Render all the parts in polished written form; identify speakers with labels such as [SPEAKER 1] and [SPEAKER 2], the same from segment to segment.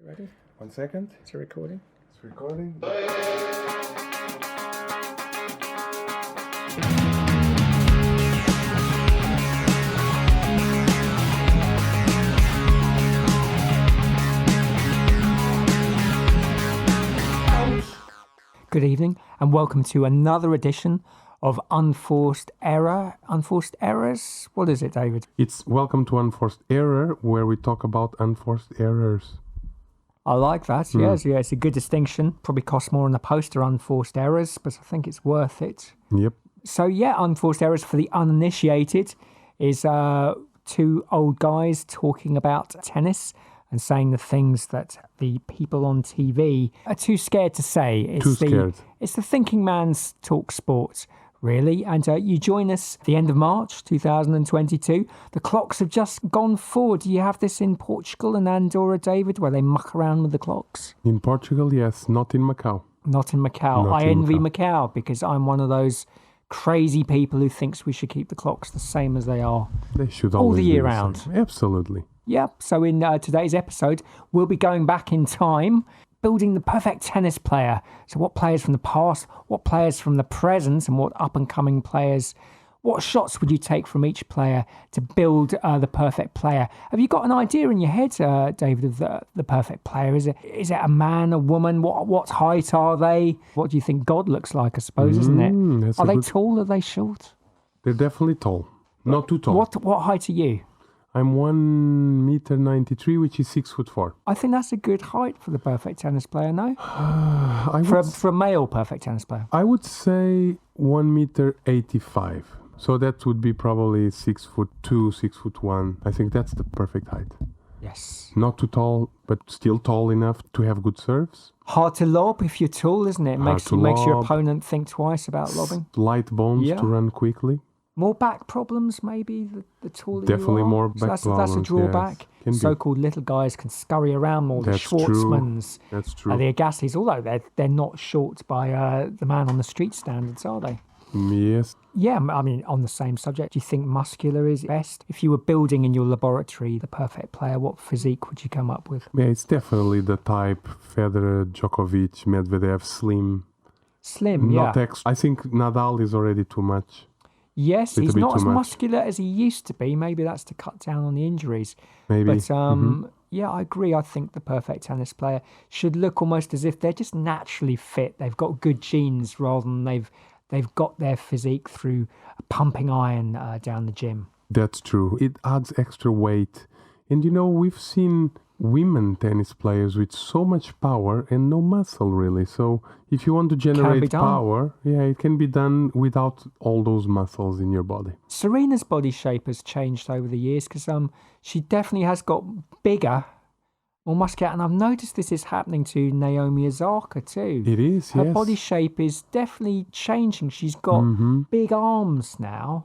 [SPEAKER 1] Ready?
[SPEAKER 2] 1 second.
[SPEAKER 1] It's a recording.
[SPEAKER 2] It's recording.
[SPEAKER 1] Good evening and welcome to another edition of Unforced Error. Unforced Errors? What is it, David?
[SPEAKER 2] It's welcome to Unforced Error, where we talk about unforced errors.
[SPEAKER 1] I like that. Yes, it's a good distinction. Probably costs more on the poster, Unforced Errors, but I think it's worth it.
[SPEAKER 2] Yep.
[SPEAKER 1] So yeah, Unforced Errors for the uninitiated is two old guys talking about tennis and saying the things that the people on TV are too scared to say. It's the thinking man's talk sport, really. And you join us at the end of March 2022. The clocks have just gone forward. Do you have this in Portugal and Andorra, David, where they muck around with the clocks?
[SPEAKER 2] In Portugal, yes. Not in Macau.
[SPEAKER 1] Not in Macau. I envy Macau because I'm one of those crazy people who thinks we should keep the clocks the same as they are.
[SPEAKER 2] They should
[SPEAKER 1] all
[SPEAKER 2] always
[SPEAKER 1] the year
[SPEAKER 2] be the
[SPEAKER 1] round.
[SPEAKER 2] same. Absolutely.
[SPEAKER 1] Yep. So in today's episode, we'll be going back in time, building the perfect tennis player. So what players from the past, what players from the present, and what up-and-coming players, what shots would you take from each player to build the perfect player? Have you got an idea in your head, David, of the perfect player? Is it a man, a woman? What height are they? What do you think God looks like, I suppose, isn't it? Are they tall? Are they short?
[SPEAKER 2] They're definitely tall. Not too tall.
[SPEAKER 1] What height are you?
[SPEAKER 2] I'm 1.93 m, which is 6'4".
[SPEAKER 1] I think that's a good height for the perfect tennis player, no? For a male perfect tennis player.
[SPEAKER 2] I would say 1.85 m. So that would be probably 6'2", 6'1". I think that's the perfect height.
[SPEAKER 1] Yes.
[SPEAKER 2] Not too tall, but still tall enough to have good serves.
[SPEAKER 1] Hard to lob if you're tall, isn't it? Makes your opponent think twice about lobbing.
[SPEAKER 2] Light bones to run quickly.
[SPEAKER 1] More back problems, maybe, the taller
[SPEAKER 2] Definitely
[SPEAKER 1] you are.
[SPEAKER 2] more back problems.
[SPEAKER 1] That's a drawback.
[SPEAKER 2] Yes.
[SPEAKER 1] So-called little guys can scurry around more. The Schwartzmans.
[SPEAKER 2] That's true.
[SPEAKER 1] The Agassi's, although they're not short by the man on the street standards, are they?
[SPEAKER 2] Yes.
[SPEAKER 1] Yeah, I mean, on the same subject, do you think muscular is best? If you were building in your laboratory the perfect player, what physique would you come up with?
[SPEAKER 2] Yeah, it's definitely the type Federer, Djokovic, Medvedev, slim.
[SPEAKER 1] Slim, yeah.
[SPEAKER 2] I think Nadal is already too much.
[SPEAKER 1] Yes, he's not as muscular as he used to be. Maybe that's to cut down on the injuries.
[SPEAKER 2] Maybe.
[SPEAKER 1] But yeah, I agree. I think the perfect tennis player should look almost as if they're just naturally fit. They've got good genes rather than they've got their physique through pumping iron down the gym.
[SPEAKER 2] That's true. It adds extra weight. And we've seen women tennis players with so much power and no muscle, really. So if you want to generate power, it can be done without all those muscles in your body.
[SPEAKER 1] Serena's body shape has changed over the years because she definitely has got bigger, more muscular. And I've noticed this is happening to Naomi Osaka too.
[SPEAKER 2] It is,
[SPEAKER 1] Her body shape is definitely changing. She's got big arms now,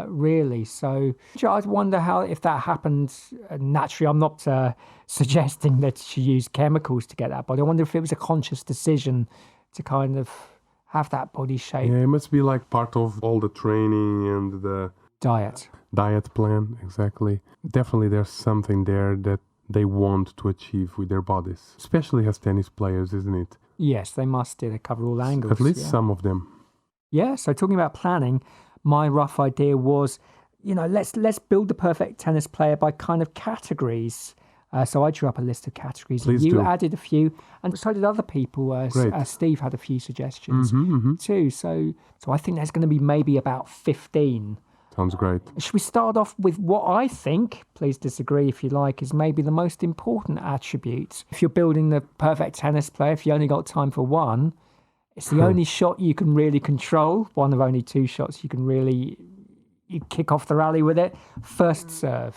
[SPEAKER 1] really. So I wonder if that happened naturally. I'm not suggesting that she used chemicals to get that body. I wonder if it was a conscious decision to kind of have that body shape.
[SPEAKER 2] Yeah, it must be like part of all the training and the
[SPEAKER 1] diet
[SPEAKER 2] plan, exactly. Definitely there's something there that they want to achieve with their bodies, especially as tennis players, isn't it?
[SPEAKER 1] Yes, they must do. They cover all angles.
[SPEAKER 2] At least some of them.
[SPEAKER 1] Yeah, so talking about planning, my rough idea was, let's build the perfect tennis player by kind of categories. So I drew up a list of categories.
[SPEAKER 2] Please
[SPEAKER 1] you
[SPEAKER 2] do.
[SPEAKER 1] added a few, and so did other people. Steve had a few suggestions too. So I think there's going to be maybe about 15.
[SPEAKER 2] Sounds great.
[SPEAKER 1] Should we start off with what I think, please disagree if you like, is maybe the most important attribute? If you're building the perfect tennis player, if you only got time for one, it's the only shot you can really control. One of only two shots you kick off the rally with it. First serve.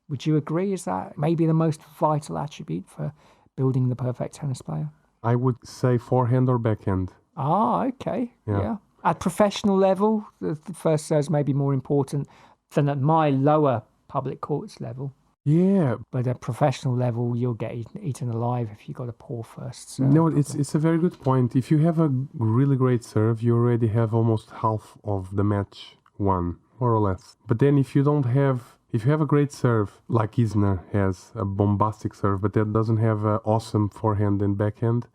[SPEAKER 1] Would you agree? Is that maybe the most vital attribute for building the perfect tennis player?
[SPEAKER 2] I would say forehand or backhand.
[SPEAKER 1] Ah, okay. Yeah. At professional level, the first serve may be more important than at my lower public courts level.
[SPEAKER 2] Yeah.
[SPEAKER 1] But at professional level, you'll get eaten alive if you got a poor first serve.
[SPEAKER 2] No, it's a very good point. If you have a really great serve, you already have almost half of the match won, more or less. But then if you don't have If you have a great serve, like Isner has, a bombastic serve, but that doesn't have an awesome forehand and backhand,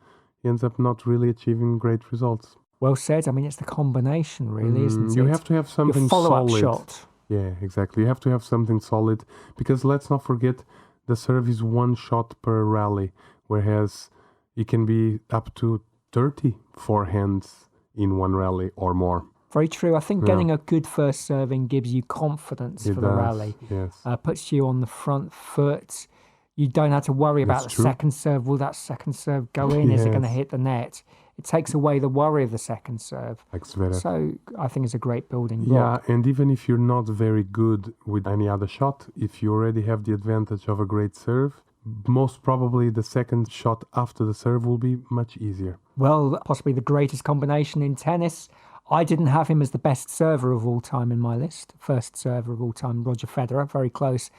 [SPEAKER 2] he ends up not really achieving great results.
[SPEAKER 1] Well said. I mean, it's the combination, really, isn't it?
[SPEAKER 2] You have to have something
[SPEAKER 1] Your follow-up
[SPEAKER 2] solid.
[SPEAKER 1] shot.
[SPEAKER 2] Yeah, exactly. You have to have something solid, because let's not forget the serve is one shot per rally, whereas it can be up to 30 forehands in one rally or more.
[SPEAKER 1] Very true. I think getting a good first serving gives you confidence for the rally.
[SPEAKER 2] Yes.
[SPEAKER 1] Puts you on the front foot. You don't have to worry about the second serve. Will that second serve go in? Is it going to hit the net? It takes away the worry of the second serve. So I think it's a great building block.
[SPEAKER 2] Yeah, and even if you're not very good with any other shot, if you already have the advantage of a great serve, most probably the second shot after the serve will be much easier.
[SPEAKER 1] Well, possibly the greatest combination in tennis. I didn't have him as the best server of all time in my list. First server of all time, Roger Federer, very close.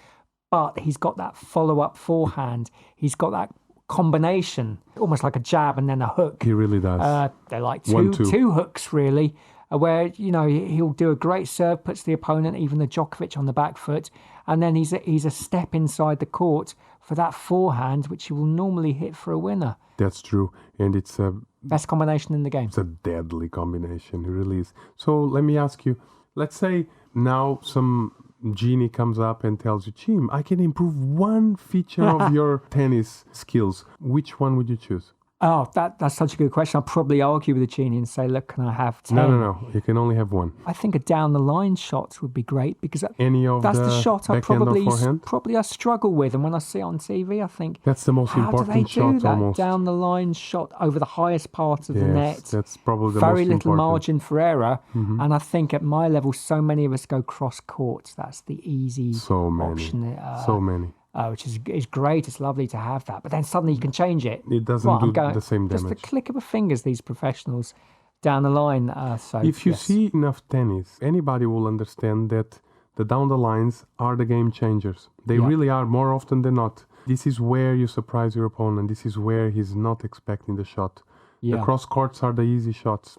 [SPEAKER 1] But he's got that follow-up forehand. He's got that combination, almost like a jab and then a hook.
[SPEAKER 2] He really does.
[SPEAKER 1] They're like two hooks, really, where, he'll do a great serve, puts the opponent, even the Djokovic, on the back foot, and then he's a step inside the court for that forehand, which he will normally hit for a winner.
[SPEAKER 2] That's true, and it's a
[SPEAKER 1] best combination in the game.
[SPEAKER 2] It's a deadly combination, it really is. So let me ask you, let's say now some genie comes up and tells you, Jim, I can improve one feature of your tennis skills. Which one would you choose?
[SPEAKER 1] Oh, that's such a good question. I'll probably argue with the genie and say, look, can I have 10?
[SPEAKER 2] No. You can only have one.
[SPEAKER 1] I think a down-the-line shot would be great because that's
[SPEAKER 2] the
[SPEAKER 1] shot I probably struggle with. And when I see it on TV, I think,
[SPEAKER 2] that's the most important shot almost.
[SPEAKER 1] Down-the-line shot over the highest part of the net.
[SPEAKER 2] That's probably the
[SPEAKER 1] very
[SPEAKER 2] most
[SPEAKER 1] little
[SPEAKER 2] important.
[SPEAKER 1] margin for error. Mm-hmm. And I think at my level, so many of us go cross-court. That's the easy option.
[SPEAKER 2] So many.
[SPEAKER 1] Which is great. It's lovely to have that. But then suddenly you can change it.
[SPEAKER 2] It doesn't do the same damage.
[SPEAKER 1] Just the click of a fingers, these professionals down the line.
[SPEAKER 2] If you see enough tennis, anybody will understand that the down the lines are the game changers. They really are, more often than not. This is where you surprise your opponent. This is where he's not expecting the shot. The cross courts are the easy shots.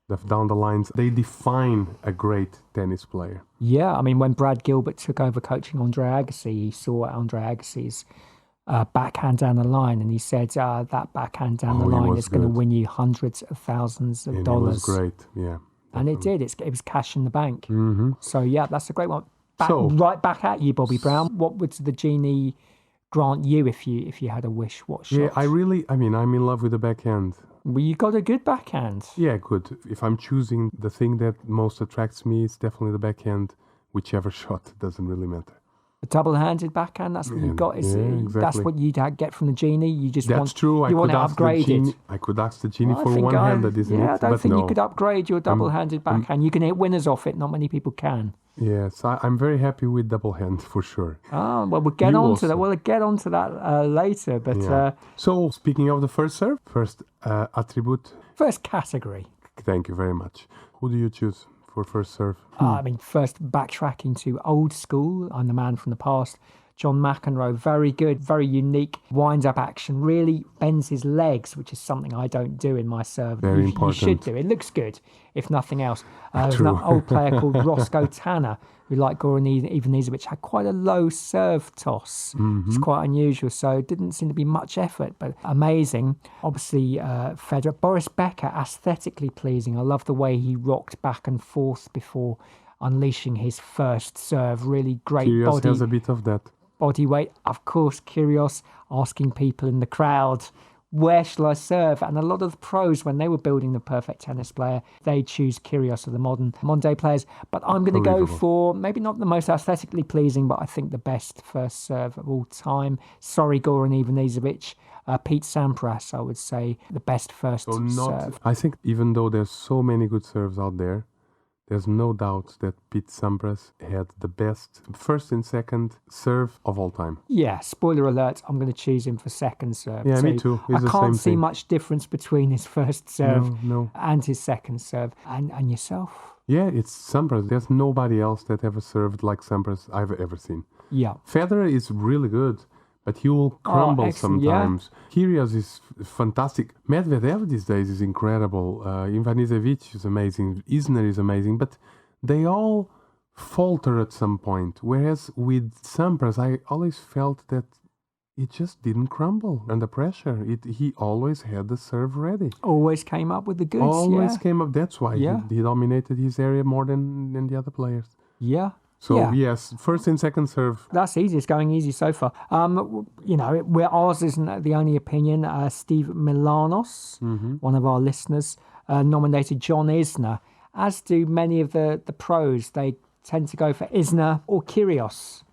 [SPEAKER 2] The down the lines, they define a great tennis player.
[SPEAKER 1] Yeah, I mean, when Brad Gilbert took over coaching Andre Agassi, he saw Andre Agassi's backhand down the line, and he said that backhand down the line is going to win you hundreds of thousands of dollars.
[SPEAKER 2] It was great, yeah.
[SPEAKER 1] And it did. It was cash in the bank.
[SPEAKER 2] Mm-hmm.
[SPEAKER 1] So, yeah, that's a great one. Right back at you, Bobby Brown. What would the genie grant you if you had a wish? What shot?
[SPEAKER 2] Yeah, I'm in love with the backhand.
[SPEAKER 1] Well, you got a good backhand.
[SPEAKER 2] Yeah, good. If I'm choosing the thing that most attracts me, it's definitely the backhand. Whichever shot, doesn't really matter.
[SPEAKER 1] A double-handed backhand, that's what you got.
[SPEAKER 2] Exactly.
[SPEAKER 1] That's what you'd get from the genie. You just
[SPEAKER 2] that's true.
[SPEAKER 1] You want it upgraded.
[SPEAKER 2] I could ask the genie for one-handed, isn't it?
[SPEAKER 1] Yeah, I don't think you could upgrade your double-handed backhand. You can hit winners off it. Not many people can.
[SPEAKER 2] Yes, I'm very happy with double hand for sure.
[SPEAKER 1] Oh, well, we'll get on to that. We'll get on to that later. But
[SPEAKER 2] so, speaking of the first serve, first attribute.
[SPEAKER 1] First category.
[SPEAKER 2] Thank you very much. Who do you choose for first serve?
[SPEAKER 1] First backtracking to old school. I'm the man from the past. John McEnroe, very good, very unique, winds up action, really bends his legs, which is something I don't do in my serve.
[SPEAKER 2] Very important.
[SPEAKER 1] You should do. It looks good, if nothing else. There's an old player called Roscoe Tanner, who, like Goran Ivanisevic, had quite a low serve toss. Mm-hmm. It's quite unusual, so it didn't seem to be much effort, but amazing. Obviously, Federer. Boris Becker, aesthetically pleasing. I love the way he rocked back and forth before unleashing his first serve. Really great
[SPEAKER 2] Kyrgios
[SPEAKER 1] body.
[SPEAKER 2] Has a bit of that.
[SPEAKER 1] Body weight, of course. Kyrgios asking people in the crowd, where shall I serve? And a lot of the pros, when they were building the perfect tennis player, they choose Kyrgios of the modern day players. But I'm going to go for maybe not the most aesthetically pleasing, but I think the best first serve of all time. Sorry, Goran Ivanisevic. Pete Sampras, I would say, the best first serve.
[SPEAKER 2] I think even though there's so many good serves out there, there's no doubt that Pete Sampras had the best first and second serve of all time.
[SPEAKER 1] Yeah, spoiler alert, I'm going to choose him for second serve.
[SPEAKER 2] Yeah, me too.
[SPEAKER 1] I can't see much difference between his first serve and his second serve. And yourself?
[SPEAKER 2] Yeah, it's Sampras. There's nobody else that ever served like Sampras I've ever seen.
[SPEAKER 1] Yeah.
[SPEAKER 2] Federer is really good, but he will crumble sometimes. Yeah. Kyrgios is fantastic. Medvedev these days is incredible. Ivanisevic is amazing. Isner is amazing. But they all falter at some point. Whereas with Sampras, I always felt that it just didn't crumble under pressure. He always had the serve ready.
[SPEAKER 1] Always came up with the goods.
[SPEAKER 2] Always came up. That's why
[SPEAKER 1] Yeah.
[SPEAKER 2] he dominated his area more than the other players.
[SPEAKER 1] Yeah.
[SPEAKER 2] So yes, first and second serve.
[SPEAKER 1] That's easy. It's going easy so far. Ours isn't the only opinion. Steve Milanos, one of our listeners, nominated John Isner, as do many of the pros. They tend to go for Isner or Kyrgios.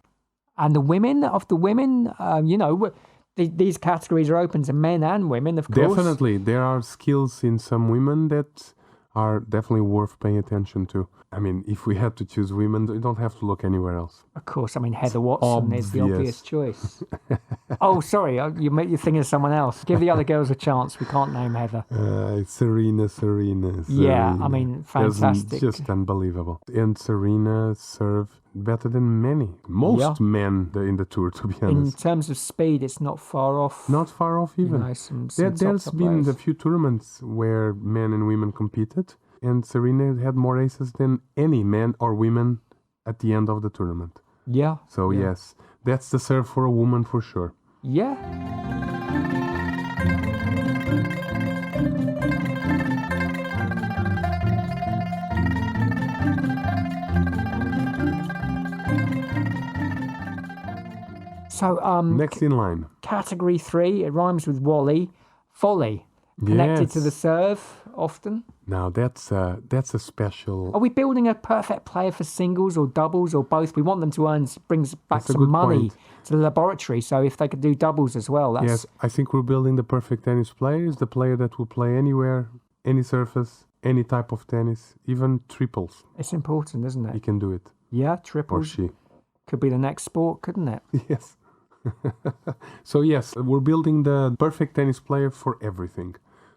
[SPEAKER 1] And the women, these categories are open to men and women, of course.
[SPEAKER 2] Definitely. There are skills in some women that are definitely worth paying attention to. I mean, if we had to choose women, you don't have to look anywhere else.
[SPEAKER 1] Of course. I mean, Heather Watson is the obvious choice. Oh, sorry. You're thinking of someone else. Give the other girls a chance. We can't name Heather.
[SPEAKER 2] Serena.
[SPEAKER 1] Yeah, I mean, fantastic.
[SPEAKER 2] Just unbelievable. And Serena served better than most men in the tour, to be honest.
[SPEAKER 1] In terms of speed, it's not far off.
[SPEAKER 2] Not far off even. There's been a few tournaments where men and women competed, and Serena had more aces than any man or women at the end of the tournament.
[SPEAKER 1] Yeah.
[SPEAKER 2] So yes, that's the serve for a woman for sure.
[SPEAKER 1] Yeah. So
[SPEAKER 2] next in line,
[SPEAKER 1] category 3. It rhymes with Wally. Volley. Connected to the serve often.
[SPEAKER 2] Now that's a special.
[SPEAKER 1] Are we building a perfect player for singles or doubles or both? We want them to bring back some money to the laboratory. So if they could do doubles as well,
[SPEAKER 2] yes, I think we're building the perfect tennis player. Is the player that will play anywhere, any surface, any type of tennis, even triples.
[SPEAKER 1] It's important, isn't it?
[SPEAKER 2] He can do it.
[SPEAKER 1] Yeah, triples.
[SPEAKER 2] Or she.
[SPEAKER 1] Could be the next sport, couldn't it?
[SPEAKER 2] Yes. So yes, we're building the perfect tennis player for everything.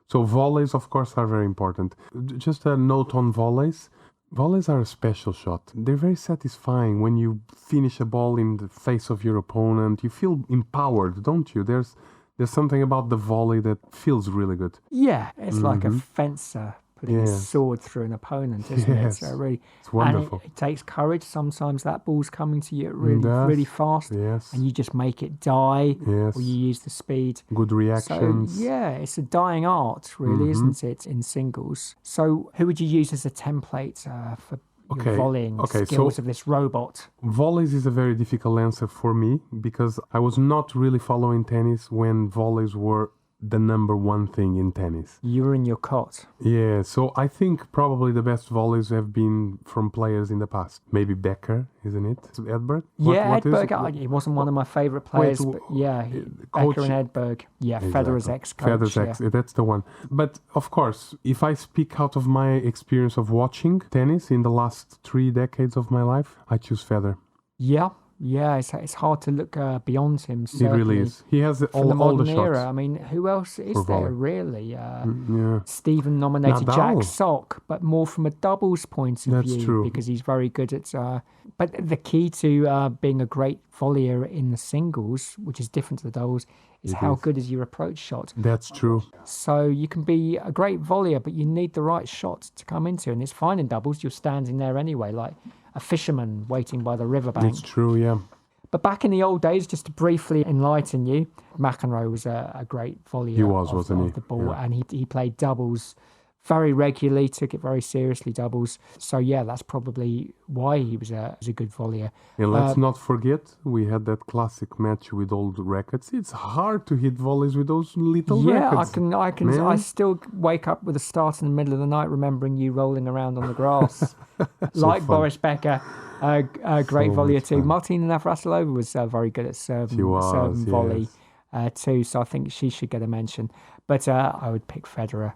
[SPEAKER 2] So volleys, of course, are very important. Just a note on volleys. Volleys are a special shot. They're very satisfying when you finish a ball in the face of your opponent. You feel empowered, don't you? There's something about the volley that feels really good.
[SPEAKER 1] Yeah, it's like a fencer putting a sword through an opponent, isn't it? So
[SPEAKER 2] it's wonderful.
[SPEAKER 1] And it takes courage. Sometimes that ball's coming to you really fast, and you just make it die, or you use the speed.
[SPEAKER 2] Good reactions.
[SPEAKER 1] So, it's a dying art, really, isn't it, in singles? So who would you use as a template for your volleying skills of this robot?
[SPEAKER 2] Volleys is a very difficult answer for me because I was not really following tennis when volleys were the number one thing in tennis.
[SPEAKER 1] You were in your cot.
[SPEAKER 2] Yeah, so I think probably the best volleys have been from players in the past. Maybe Becker, isn't it? Edberg?
[SPEAKER 1] Edberg. He wasn't one of my favourite players, but Becker and Edberg. Yeah, exactly. Federer's ex-coach.
[SPEAKER 2] That's the one. But of course, if I speak out of my experience of watching tennis in the last 3 decades of my life, I choose Federer.
[SPEAKER 1] Yeah, it's hard to look beyond him.
[SPEAKER 2] He really is. He has all the shots.
[SPEAKER 1] Era. I mean, who else is there really? Stephen nominated
[SPEAKER 2] Nadal.
[SPEAKER 1] Jack Sock, but more from a doubles point of view.
[SPEAKER 2] That's true.
[SPEAKER 1] Because he's very good at... but the key to being a great volleyer in the singles, which is different to the doubles, is how good is your approach shot.
[SPEAKER 2] That's true.
[SPEAKER 1] So you can be a great volleyer, but you need the right shot to come into. And it's fine in doubles. You're standing there anyway, like a fisherman waiting by the riverbank.
[SPEAKER 2] It's true, yeah.
[SPEAKER 1] But back in the old days, just to briefly enlighten you, McEnroe was a great volleyer.
[SPEAKER 2] He was, wasn't he?
[SPEAKER 1] The ball, and he played doubles very regularly, took it very seriously, doubles. So that's probably why he was a good volleyer.
[SPEAKER 2] And let's not forget, we had that classic match with old rackets. It's hard to hit volleys with those little rackets.
[SPEAKER 1] I still wake up with a start in the middle of the night remembering you rolling around on the grass. Like Boris Becker, a great volleyer too. Martina Navratilova was very good at serving volley too, so I think she should get a mention. But I would pick Federer.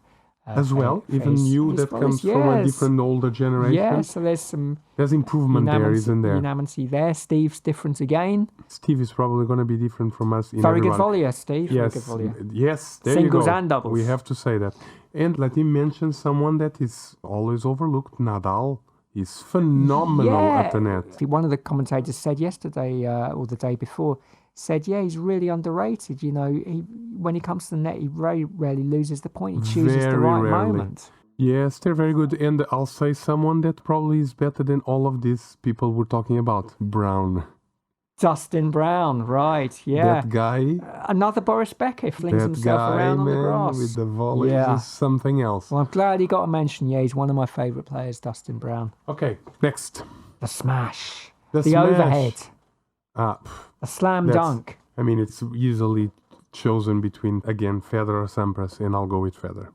[SPEAKER 2] As well, even you that comes from a different older generation.
[SPEAKER 1] Yeah, so there's
[SPEAKER 2] improvement there, isn't there?
[SPEAKER 1] Unanimity there. Steve's different again.
[SPEAKER 2] Steve is probably going to be different from us.
[SPEAKER 1] Very good volleyer, Steve.
[SPEAKER 2] Yes,
[SPEAKER 1] very good volleyer.
[SPEAKER 2] Yes, there
[SPEAKER 1] Singles
[SPEAKER 2] you go.
[SPEAKER 1] And doubles.
[SPEAKER 2] We have to say that. And let me mention someone that is always overlooked. Nadal is phenomenal at the net.
[SPEAKER 1] One of the commentators said yesterday or the day before, said, he's really underrated. When he comes to the net, he very rarely loses the point. He chooses the right moment.
[SPEAKER 2] Yes, they're very good. And I'll say someone that probably is better than all of these people we're talking about. Brown.
[SPEAKER 1] Dustin Brown, right, yeah.
[SPEAKER 2] That guy.
[SPEAKER 1] Another Boris Becker flings
[SPEAKER 2] That
[SPEAKER 1] himself
[SPEAKER 2] guy,
[SPEAKER 1] around on the
[SPEAKER 2] man,
[SPEAKER 1] grass.
[SPEAKER 2] with the volleys
[SPEAKER 1] Yeah.
[SPEAKER 2] is something else.
[SPEAKER 1] Well, I'm glad he got a mention. Yeah, he's one of my favourite players, Dustin Brown.
[SPEAKER 2] Okay, next.
[SPEAKER 1] The smash.
[SPEAKER 2] The
[SPEAKER 1] The
[SPEAKER 2] smash.
[SPEAKER 1] overhead.
[SPEAKER 2] Ah,
[SPEAKER 1] A slam dunk.
[SPEAKER 2] I mean, it's usually chosen between, again, Federer or Sampras, and I'll go with Federer.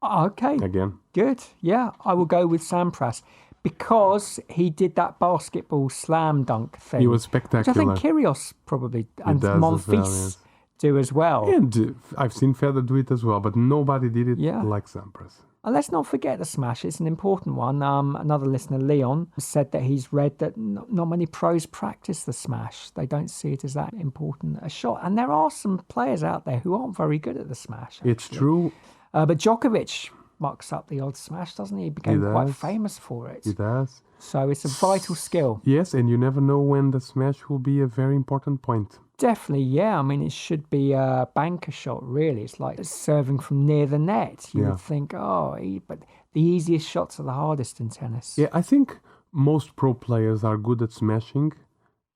[SPEAKER 1] Okay,
[SPEAKER 2] Again.
[SPEAKER 1] good. Yeah, I will go with Sampras because he did that basketball slam dunk thing.
[SPEAKER 2] He was spectacular.
[SPEAKER 1] Which I think Kyrgios probably and
[SPEAKER 2] does as
[SPEAKER 1] Monfils
[SPEAKER 2] well, yes.
[SPEAKER 1] do as well.
[SPEAKER 2] And I've seen Federer do it as well, but nobody did it
[SPEAKER 1] Yeah.
[SPEAKER 2] like Sampras.
[SPEAKER 1] And let's not forget the smash. It's an important one. Another listener, Leon, said that he's read that not many pros practice the smash. They don't see it as that important a shot. And there are some players out there who aren't very good at the smash. Actually.
[SPEAKER 2] It's true.
[SPEAKER 1] But Djokovic mucks up the odd smash, doesn't he? He became quite famous for it.
[SPEAKER 2] He does.
[SPEAKER 1] So it's a vital skill.
[SPEAKER 2] Yes, and you never know when the smash will be a very important point.
[SPEAKER 1] Definitely, yeah. I mean, it should be a banker shot, really. It's like serving from near the net. You would think, but the easiest shots are the hardest in tennis.
[SPEAKER 2] Yeah, I think most pro players are good at smashing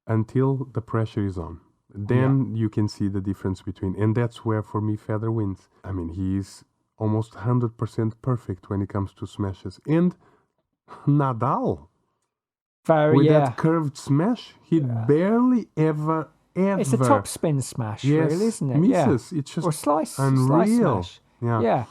[SPEAKER 2] until the pressure is on. Then you can see the difference between, and that's where, for me, Federer wins. I mean, he's almost 100% perfect when it comes to smashes. And Nadal, with that curved smash, he barely ever.
[SPEAKER 1] It's a top spin smash, really, isn't it?
[SPEAKER 2] Misses.
[SPEAKER 1] Yeah.
[SPEAKER 2] It's just
[SPEAKER 1] or slice
[SPEAKER 2] unreal.
[SPEAKER 1] Smash.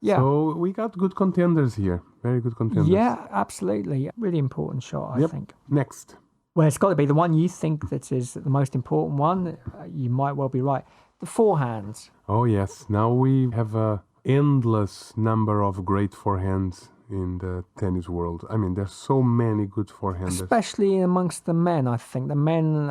[SPEAKER 2] Yeah. So we got good contenders here. Very good contenders.
[SPEAKER 1] Yeah, absolutely. Really important shot, I think.
[SPEAKER 2] Next.
[SPEAKER 1] Well, it's got to be the one you think that is the most important one. You might well be right. The forehand.
[SPEAKER 2] Oh, yes. Now we have a endless number of great forehands in the tennis world. I mean, there's so many good forehanders.
[SPEAKER 1] Especially amongst the men, I think. The men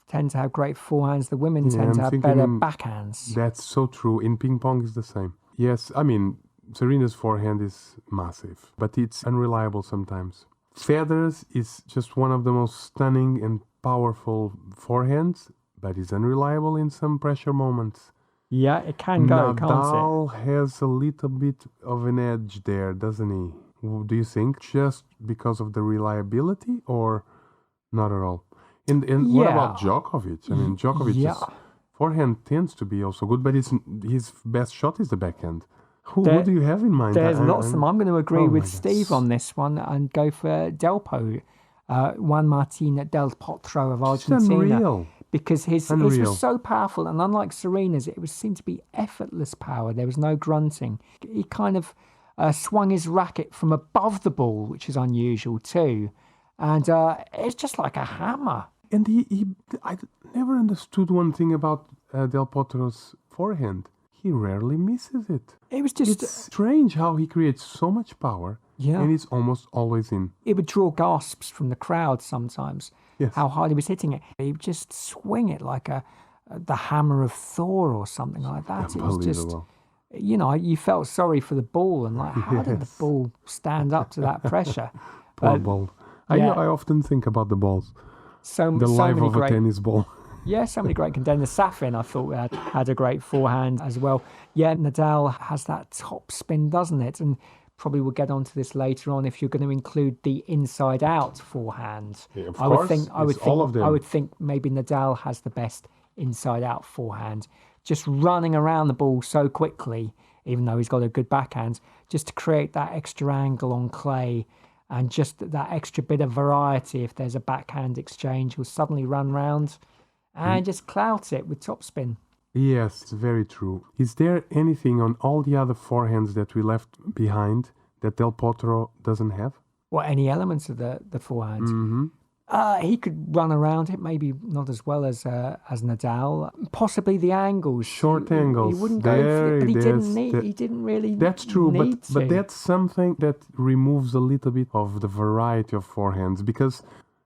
[SPEAKER 1] tend to have great forehands. The women tend to have better backhands.
[SPEAKER 2] That's so true. In ping pong, it's the same. Yes, I mean, Serena's forehand is massive, but it's unreliable sometimes. Federer's is just one of the most stunning and powerful forehands, but it's unreliable in some pressure moments.
[SPEAKER 1] Yeah, it can go, can't it?
[SPEAKER 2] Nadal has a little bit of an edge there, doesn't he? Do you think just because of the reliability or not at all? And what about Djokovic? I mean, Djokovic's forehand tends to be also good, but his best shot is the backhand. Who do you have in mind?
[SPEAKER 1] There's lots of them. I'm going to agree with Steve on this one and go for Delpo, Juan Martin Del Potro of Argentina.
[SPEAKER 2] It's unreal.
[SPEAKER 1] Because his was so powerful, and unlike Serena's, it seemed to be effortless power. There was no grunting. He kind of swung his racket from above the ball, which is unusual too. And it's just like a hammer.
[SPEAKER 2] And I never understood one thing about Del Potro's forehand. He rarely misses it. It's strange how he creates so much power, and it's almost always in.
[SPEAKER 1] It would draw gasps from the crowd sometimes.
[SPEAKER 2] Yes.
[SPEAKER 1] How hard he was hitting it. He would just swing it like the hammer of Thor or something like that. It was just, you felt sorry for the ball and like, how did the ball stand up to that pressure?
[SPEAKER 2] Poor ball. I often think about the balls. The life of a tennis ball.
[SPEAKER 1] Yeah, so many great contenders. Safin, I thought, had a great forehand as well. Yeah, Nadal has that top spin, doesn't it? And probably we'll get onto this later on if you're going to include the inside-out forehand.
[SPEAKER 2] Yeah, of course.
[SPEAKER 1] I would think maybe Nadal has the best inside-out forehand. Just running around the ball so quickly, even though he's got a good backhand, just to create that extra angle on clay and just that extra bit of variety. If there's a backhand exchange, he'll suddenly run round and just clout it with topspin.
[SPEAKER 2] Yes, it's very true. Is there anything on all the other forehands that we left behind that Del Potro doesn't have?
[SPEAKER 1] What, any elements of the forehand?
[SPEAKER 2] Mm-hmm.
[SPEAKER 1] He could run around it, maybe not as well as Nadal. Possibly the angles,
[SPEAKER 2] short angles.
[SPEAKER 1] He wouldn't go for it, but he didn't really.
[SPEAKER 2] That's true,
[SPEAKER 1] need to.
[SPEAKER 2] But that's something that removes a little bit of the variety of forehands because.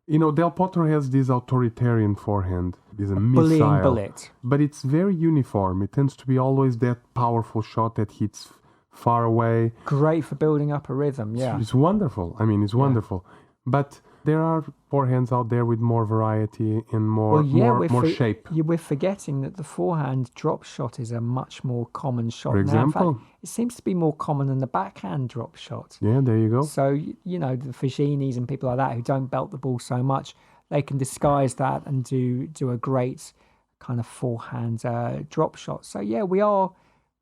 [SPEAKER 2] Del Potro has this authoritarian forehand. It's a missile.
[SPEAKER 1] Bullying bullet.
[SPEAKER 2] But it's very uniform. It tends to be always that powerful shot that hits far away.
[SPEAKER 1] Great for building up a rhythm, yeah.
[SPEAKER 2] It's wonderful. I mean, it's wonderful. But There are forehands out there with more variety and more shape.
[SPEAKER 1] We're forgetting that the forehand drop shot is a much more common shot.
[SPEAKER 2] For example?
[SPEAKER 1] Now, in fact, it seems to be more common than the backhand drop shot.
[SPEAKER 2] Yeah, there you go.
[SPEAKER 1] So, the Fagginis and people like that who don't belt the ball so much, they can disguise that and do a great kind of forehand drop shot. So, yeah, we are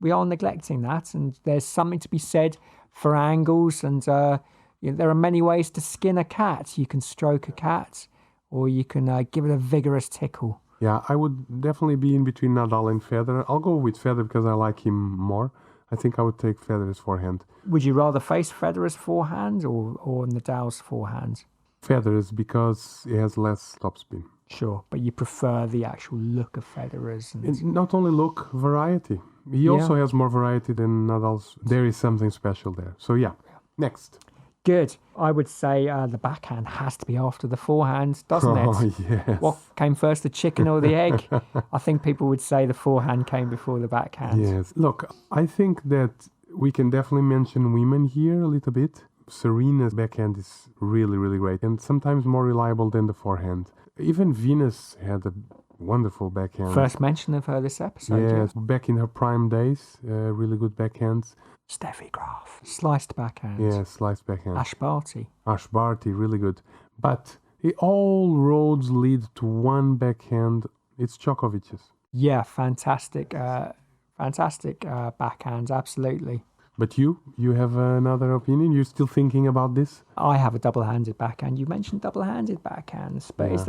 [SPEAKER 1] neglecting that, and there's something to be said for angles, and there are many ways to skin a cat. You can stroke a cat, or you can give it a vigorous tickle.
[SPEAKER 2] Yeah, I would definitely be in between Nadal and Federer. I'll go with Federer because I like him more. I think I would take Federer's forehand.
[SPEAKER 1] Would you rather face Federer's forehand or Nadal's forehand?
[SPEAKER 2] Federer's, because he has less topspin.
[SPEAKER 1] Sure, but you prefer the actual look of Federer's.
[SPEAKER 2] And not only look, variety. He also has more variety than Nadal's. There is something special there. So yeah, next.
[SPEAKER 1] Good. I would say the backhand has to be after the forehand, doesn't it?
[SPEAKER 2] Oh, yes.
[SPEAKER 1] What came first, the chicken or the egg? I think people would say the forehand came before the backhand.
[SPEAKER 2] Yes. Look, I think that we can definitely mention women here a little bit. Serena's backhand is really, really great, and sometimes more reliable than the forehand. Even Venus had a wonderful backhand.
[SPEAKER 1] First mention of her this episode.
[SPEAKER 2] Yes, back in her prime days, really good backhands.
[SPEAKER 1] Steffi Graf, sliced backhand.
[SPEAKER 2] Yeah, sliced backhand.
[SPEAKER 1] Ash Barty,
[SPEAKER 2] really good. But all roads lead to one backhand. It's Djokovic's.
[SPEAKER 1] Yeah, fantastic backhands, absolutely.
[SPEAKER 2] But you have another opinion? You're still thinking about this?
[SPEAKER 1] I have a double-handed backhand. You mentioned double-handed backhands, but is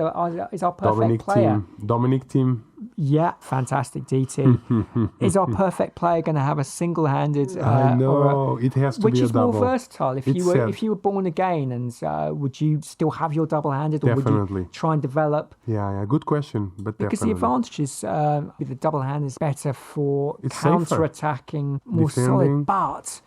[SPEAKER 1] our perfect player...
[SPEAKER 2] Dominic Thiem.
[SPEAKER 1] Yeah, fantastic DT. Is our perfect player going to have a single-handed...
[SPEAKER 2] I know, it has to be a double.
[SPEAKER 1] Which is more versatile. If you were born again, and would you still have your double-handed, or
[SPEAKER 2] definitely.
[SPEAKER 1] Would you try and develop...
[SPEAKER 2] Yeah, good question, but
[SPEAKER 1] because
[SPEAKER 2] definitely.
[SPEAKER 1] the advantages with the double-hand is better for counter-attacking, more
[SPEAKER 2] defending.
[SPEAKER 1] solid, but...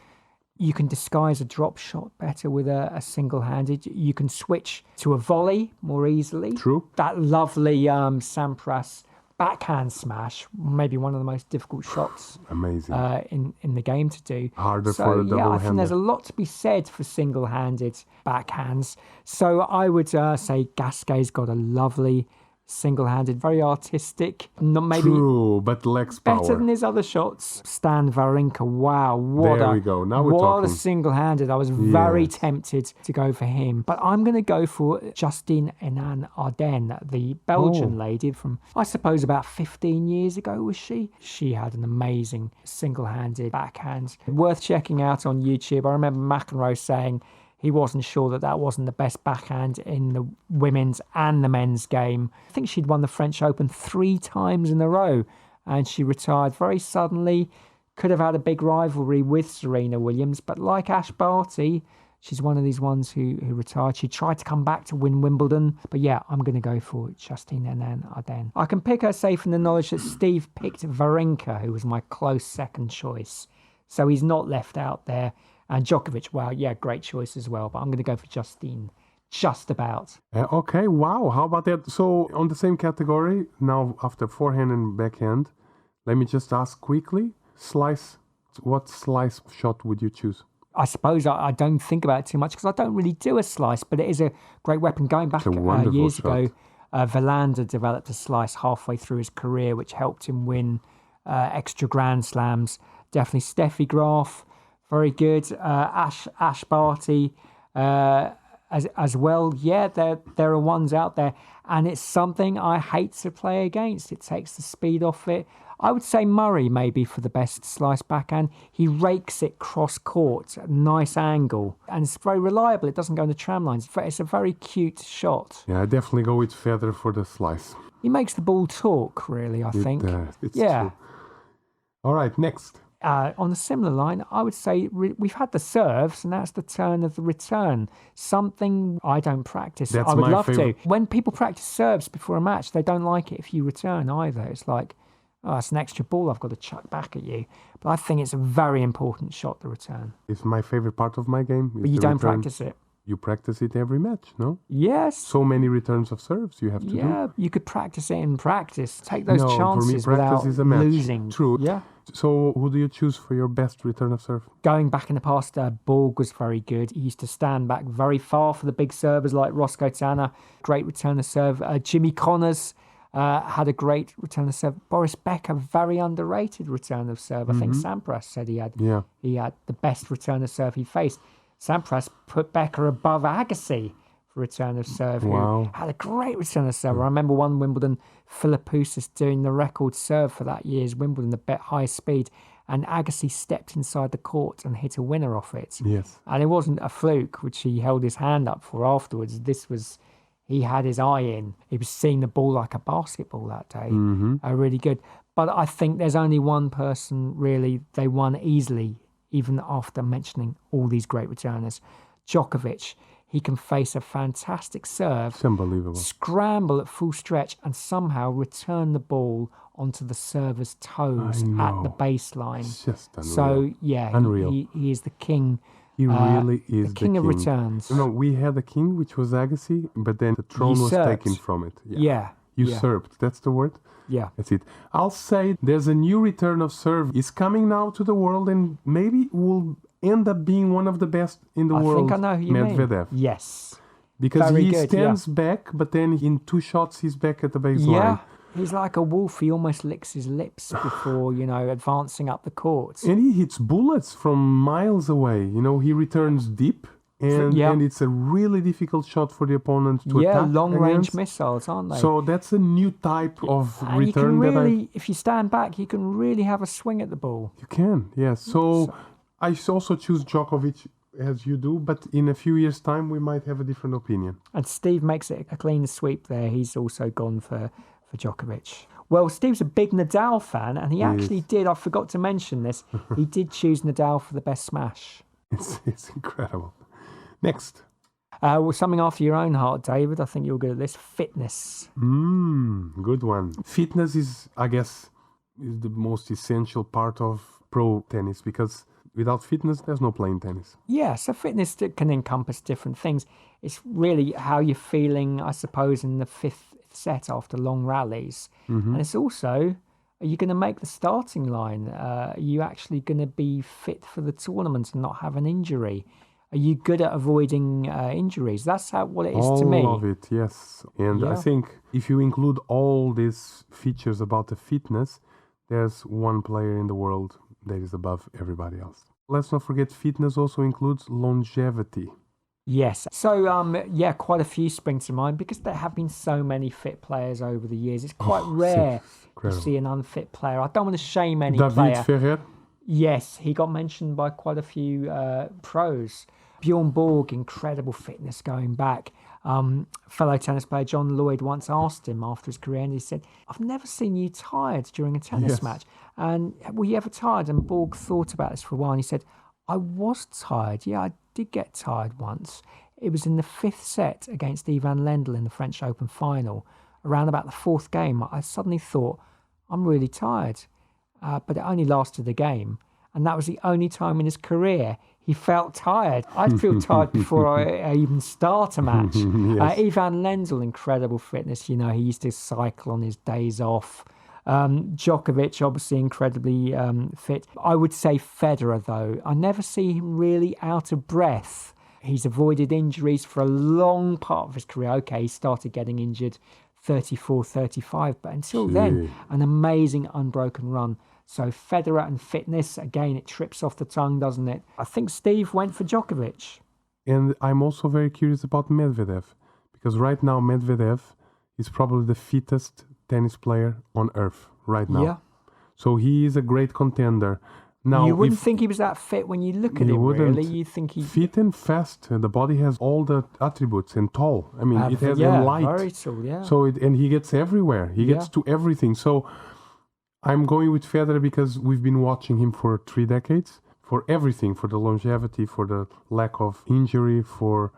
[SPEAKER 1] You can disguise a drop shot better with a single-handed. You can switch to a volley more easily.
[SPEAKER 2] True.
[SPEAKER 1] That lovely Sampras backhand smash, maybe one of the most difficult shots.
[SPEAKER 2] Amazing.
[SPEAKER 1] In the game to do.
[SPEAKER 2] Harder for a double-hander.
[SPEAKER 1] Yeah, I think there's a lot to be said for single-handed backhands. So I would say Gasquet's got a lovely single-handed, very artistic, not maybe
[SPEAKER 2] true, but lacks power.
[SPEAKER 1] Better than his other shots. Stan Wawrinka, wow,
[SPEAKER 2] there we go. Now we're talking.
[SPEAKER 1] What a single-handed. I was very tempted to go for him, but I'm going to go for Justine Henin-Ardenne, the Belgian lady from, I suppose, about 15 years ago, was she? She had an amazing single-handed backhand. Worth checking out on YouTube. I remember McEnroe saying he wasn't sure that wasn't the best backhand in the women's and the men's game. I think she'd won the French Open 3 times in a row, and she retired very suddenly. Could have had a big rivalry with Serena Williams, but like Ash Barty, she's one of these ones who retired. She tried to come back to win Wimbledon, but yeah, I'm going to go for Justine Henin-Ardenne. I can pick her safe in the knowledge that Steve picked Wawrinka, who was my close second choice. So he's not left out there. And Djokovic, wow, yeah, great choice as well. But I'm going to go for Justine, just about.
[SPEAKER 2] Okay, wow, how about that? So on the same category, now after forehand and backhand, let me just ask quickly, slice, what slice shot would you choose?
[SPEAKER 1] I suppose I don't think about it too much because I don't really do a slice, but it is a great weapon. Going back years ago, Verlander developed a slice halfway through his career, which helped him win extra Grand Slams. Definitely Steffi Graf, very good. Ash Barty as well. Yeah, there are ones out there, and it's something I hate to play against. It takes the speed off it. I would say Murray maybe for the best slice backhand. He rakes it cross court, nice angle, and it's very reliable. It doesn't go in the tram lines. It's a very cute shot.
[SPEAKER 2] Yeah, I definitely go with Federer for the slice.
[SPEAKER 1] He makes the ball talk, really, I think.
[SPEAKER 2] It's true. All right, next.
[SPEAKER 1] On a similar line, I would say we've had the serves, and that's the turn of the return. Something I don't practice. I would love to. When people practice serves before a match, they don't like it if you return either. It's like, oh, it's an extra ball I've got to chuck back at you. But I think it's a very important shot, the return.
[SPEAKER 2] It's my favorite part of my game.
[SPEAKER 1] But you don't practice it?
[SPEAKER 2] you practice it every match, no?
[SPEAKER 1] Yes.
[SPEAKER 2] So many returns of serves you have to do.
[SPEAKER 1] Yeah, you could practice it in practice. Take those
[SPEAKER 2] No,
[SPEAKER 1] chances
[SPEAKER 2] for me, practice
[SPEAKER 1] without
[SPEAKER 2] is a match.
[SPEAKER 1] losing.
[SPEAKER 2] True.
[SPEAKER 1] Yeah.
[SPEAKER 2] So who do you choose for your best return of serve?
[SPEAKER 1] Going back in the past, Borg was very good. He used to stand back very far for the big servers like Roscoe Tanner. Great return of serve. Jimmy Connors had a great return of serve. Boris Becker, very underrated return of serve. I think Sampras said he had the best return of serve he faced. Sampras put Becker above Agassi for return of serve, who had a great return of serve. I remember one Wimbledon, Philippoussis doing the record serve for that year's Wimbledon, the high speed, and Agassi stepped inside the court and hit a winner off it.
[SPEAKER 2] Yes.
[SPEAKER 1] And it wasn't a fluke, which he held his hand up for afterwards. He had his eye in. He was seeing the ball like a basketball that day. Really good. But I think there's only one person, really, they won easily, even after mentioning all these great returners. Djokovic. He can face a fantastic serve,
[SPEAKER 2] It's unbelievable.
[SPEAKER 1] scramble at full stretch, and somehow return the ball onto the server's toes at the baseline.
[SPEAKER 2] It's just unreal.
[SPEAKER 1] So, yeah,
[SPEAKER 2] Unreal.
[SPEAKER 1] he is the king.
[SPEAKER 2] He really is
[SPEAKER 1] the king of returns.
[SPEAKER 2] No, we had a king, which was Agassi, but then the throne was taken from it.
[SPEAKER 1] Yeah.
[SPEAKER 2] Usurped. That's the word?
[SPEAKER 1] Yeah.
[SPEAKER 2] That's it. I'll say there's a new return of serve. It's coming now to the world, and maybe will end up being one of the best in the world.
[SPEAKER 1] I think I know who you
[SPEAKER 2] Medvedev.
[SPEAKER 1] mean. Yes.
[SPEAKER 2] Because
[SPEAKER 1] Very
[SPEAKER 2] he
[SPEAKER 1] good,
[SPEAKER 2] stands back, but then in 2 shots, he's back at the baseline.
[SPEAKER 1] Yeah. He's like a wolf. He almost licks his lips before, advancing up the court.
[SPEAKER 2] And he hits bullets from miles away. He returns deep, and it's a really difficult shot for the opponent to attack.
[SPEAKER 1] Yeah, long-range
[SPEAKER 2] against.
[SPEAKER 1] missiles, aren't they?
[SPEAKER 2] So that's a new type of
[SPEAKER 1] and
[SPEAKER 2] return.
[SPEAKER 1] You can really, if you stand back, you can really have a swing at the ball.
[SPEAKER 2] You can, yes. So I also choose Djokovic as you do, but in a few years' time, we might have a different opinion.
[SPEAKER 1] And Steve makes it a clean sweep there. He's also gone for Djokovic. Well, Steve's a big Nadal fan, and he actually did, I forgot to mention this, he did choose Nadal for the best smash.
[SPEAKER 2] It's incredible. Next.
[SPEAKER 1] Something after your own heart, David. I think you're good at this. Fitness.
[SPEAKER 2] Good one. Fitness is the most essential part of pro tennis, because without fitness, there's no playing tennis.
[SPEAKER 1] Yeah, so fitness can encompass different things. It's really how you're feeling, I suppose, in the fifth set after long rallies. And it's also, are you going to make the starting line? Are you actually going to be fit for the tournament and not have an injury? Are you good at avoiding injuries? That's what it is to me.
[SPEAKER 2] All of it, yes. And I think if you include all these features about the fitness, there's one player in the world that is above everybody else. Let's not forget, fitness also includes longevity.
[SPEAKER 1] Yes. So, quite a few spring to mind because there have been so many fit players over the years. It's quite rare to see an unfit player. I don't want to shame any player.
[SPEAKER 2] David Ferrer?
[SPEAKER 1] Yes, he got mentioned by quite a few pros. Bjorn Borg, incredible fitness going back. Fellow tennis player John Lloyd once asked him after his career, and he said, "I've never seen you tired during a tennis match. And were you ever tired?" And Borg thought about this for a while, and he said, "I was tired. Yeah, I did get tired once. It was in the 5th set against Ivan Lendl in the French Open final. Around about the 4th game, I suddenly thought, I'm really tired. But it only lasted a game. And that was the only time in his career he felt tired. I'd feel tired before I even start a match." Ivan Lendl, incredible fitness. He used to cycle on his days off. Djokovic, obviously incredibly fit. I would say Federer, though. I never see him really out of breath. He's avoided injuries for a long part of his career. Okay, he started getting injured 34, 35, but until then, an amazing unbroken run. So Federer and fitness, again, it trips off the tongue, doesn't it? I think Steve went for Djokovic.
[SPEAKER 2] And I'm also very curious about Medvedev, because right now Medvedev is probably the fittest tennis player on earth right now.
[SPEAKER 1] Yeah.
[SPEAKER 2] So he is a great contender. Now,
[SPEAKER 1] you wouldn't think he was that fit when you look at him, really. You think he...
[SPEAKER 2] Fit and fast. The body has all the attributes, and tall. I mean, it has a light.
[SPEAKER 1] Very tall, yeah.
[SPEAKER 2] So and he gets everywhere. He gets to everything. So I'm going with Federer because we've been watching him for 3 decades. For everything, for the longevity, for the lack of injury, for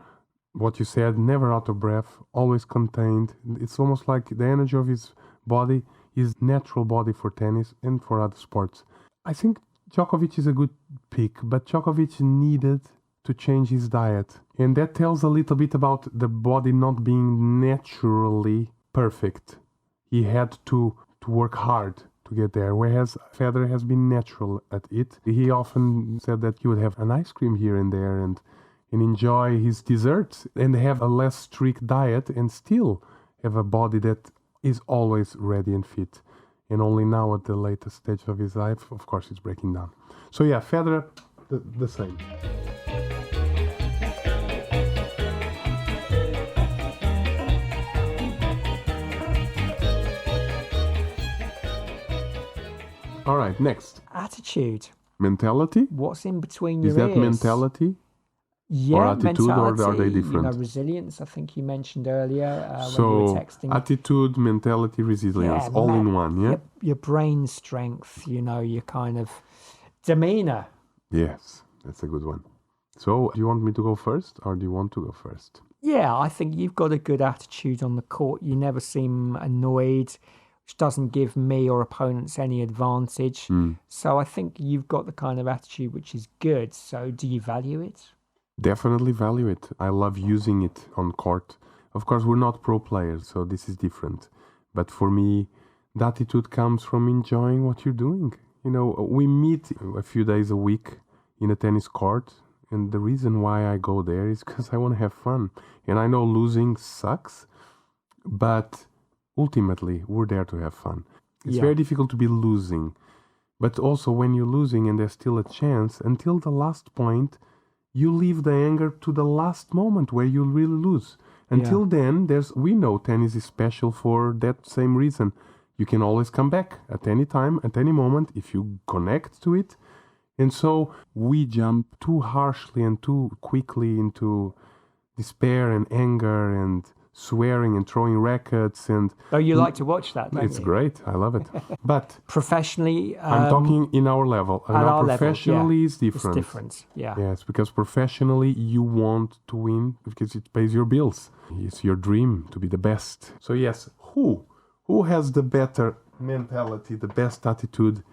[SPEAKER 2] what you said, never out of breath, always contained. It's almost like the energy of his body, his natural body for tennis and for other sports. I think Djokovic is a good pick, but Djokovic needed to change his diet. And that tells a little bit about the body not being naturally perfect. He had to work hard to get there, whereas Federer has been natural at it. He often said that he would have an ice cream here and there and enjoy his desserts and have a less strict diet and still have a body that is always ready and fit. And only now at the latest stage of his life, of course, it's breaking down. So yeah, Federer, the same. All right, next.
[SPEAKER 1] Attitude.
[SPEAKER 2] Mentality?
[SPEAKER 1] What's in between your
[SPEAKER 2] ears?
[SPEAKER 1] Is
[SPEAKER 2] that mentality?
[SPEAKER 1] Yeah,
[SPEAKER 2] or attitude,
[SPEAKER 1] mentality,
[SPEAKER 2] or are they different?
[SPEAKER 1] Resilience, I think you mentioned earlier
[SPEAKER 2] so,
[SPEAKER 1] when you were texting.
[SPEAKER 2] Attitude, mentality, resilience, all in one, yeah?
[SPEAKER 1] Your brain strength, your kind of demeanor.
[SPEAKER 2] Yes, that's a good one. So, do you want me to go first, or do you want to go first?
[SPEAKER 1] Yeah, I think you've got a good attitude on the court. You never seem annoyed, which doesn't give me or opponents any advantage. So I think you've got the kind of attitude which is good. So do you value it?
[SPEAKER 2] Definitely value it. I love using it on court. Of course, we're not pro players, so this is different. But for me, the attitude comes from enjoying what you're doing. We meet a few days a week in a tennis court, and the reason why I go there is because I want to have fun. And I know losing sucks, but ultimately, we're there to have fun. It's very difficult to be losing. But also, when you're losing and there's still a chance, until the last point, you leave the anger to the last moment where you'll really lose. Until then, we know tennis is special for that same reason. You can always come back at any time, at any moment, if you connect to it. And so we jump too harshly and too quickly into despair and anger and swearing and throwing rackets. And
[SPEAKER 1] you like to watch that, don't
[SPEAKER 2] it's great. I love it. But
[SPEAKER 1] professionally,
[SPEAKER 2] I'm talking in our level. Now professionally is different.
[SPEAKER 1] It's different. Yeah.
[SPEAKER 2] Yes, because professionally you want to win because it pays your bills. It's your dream to be the best. So yes, who has the better mentality, the best attitude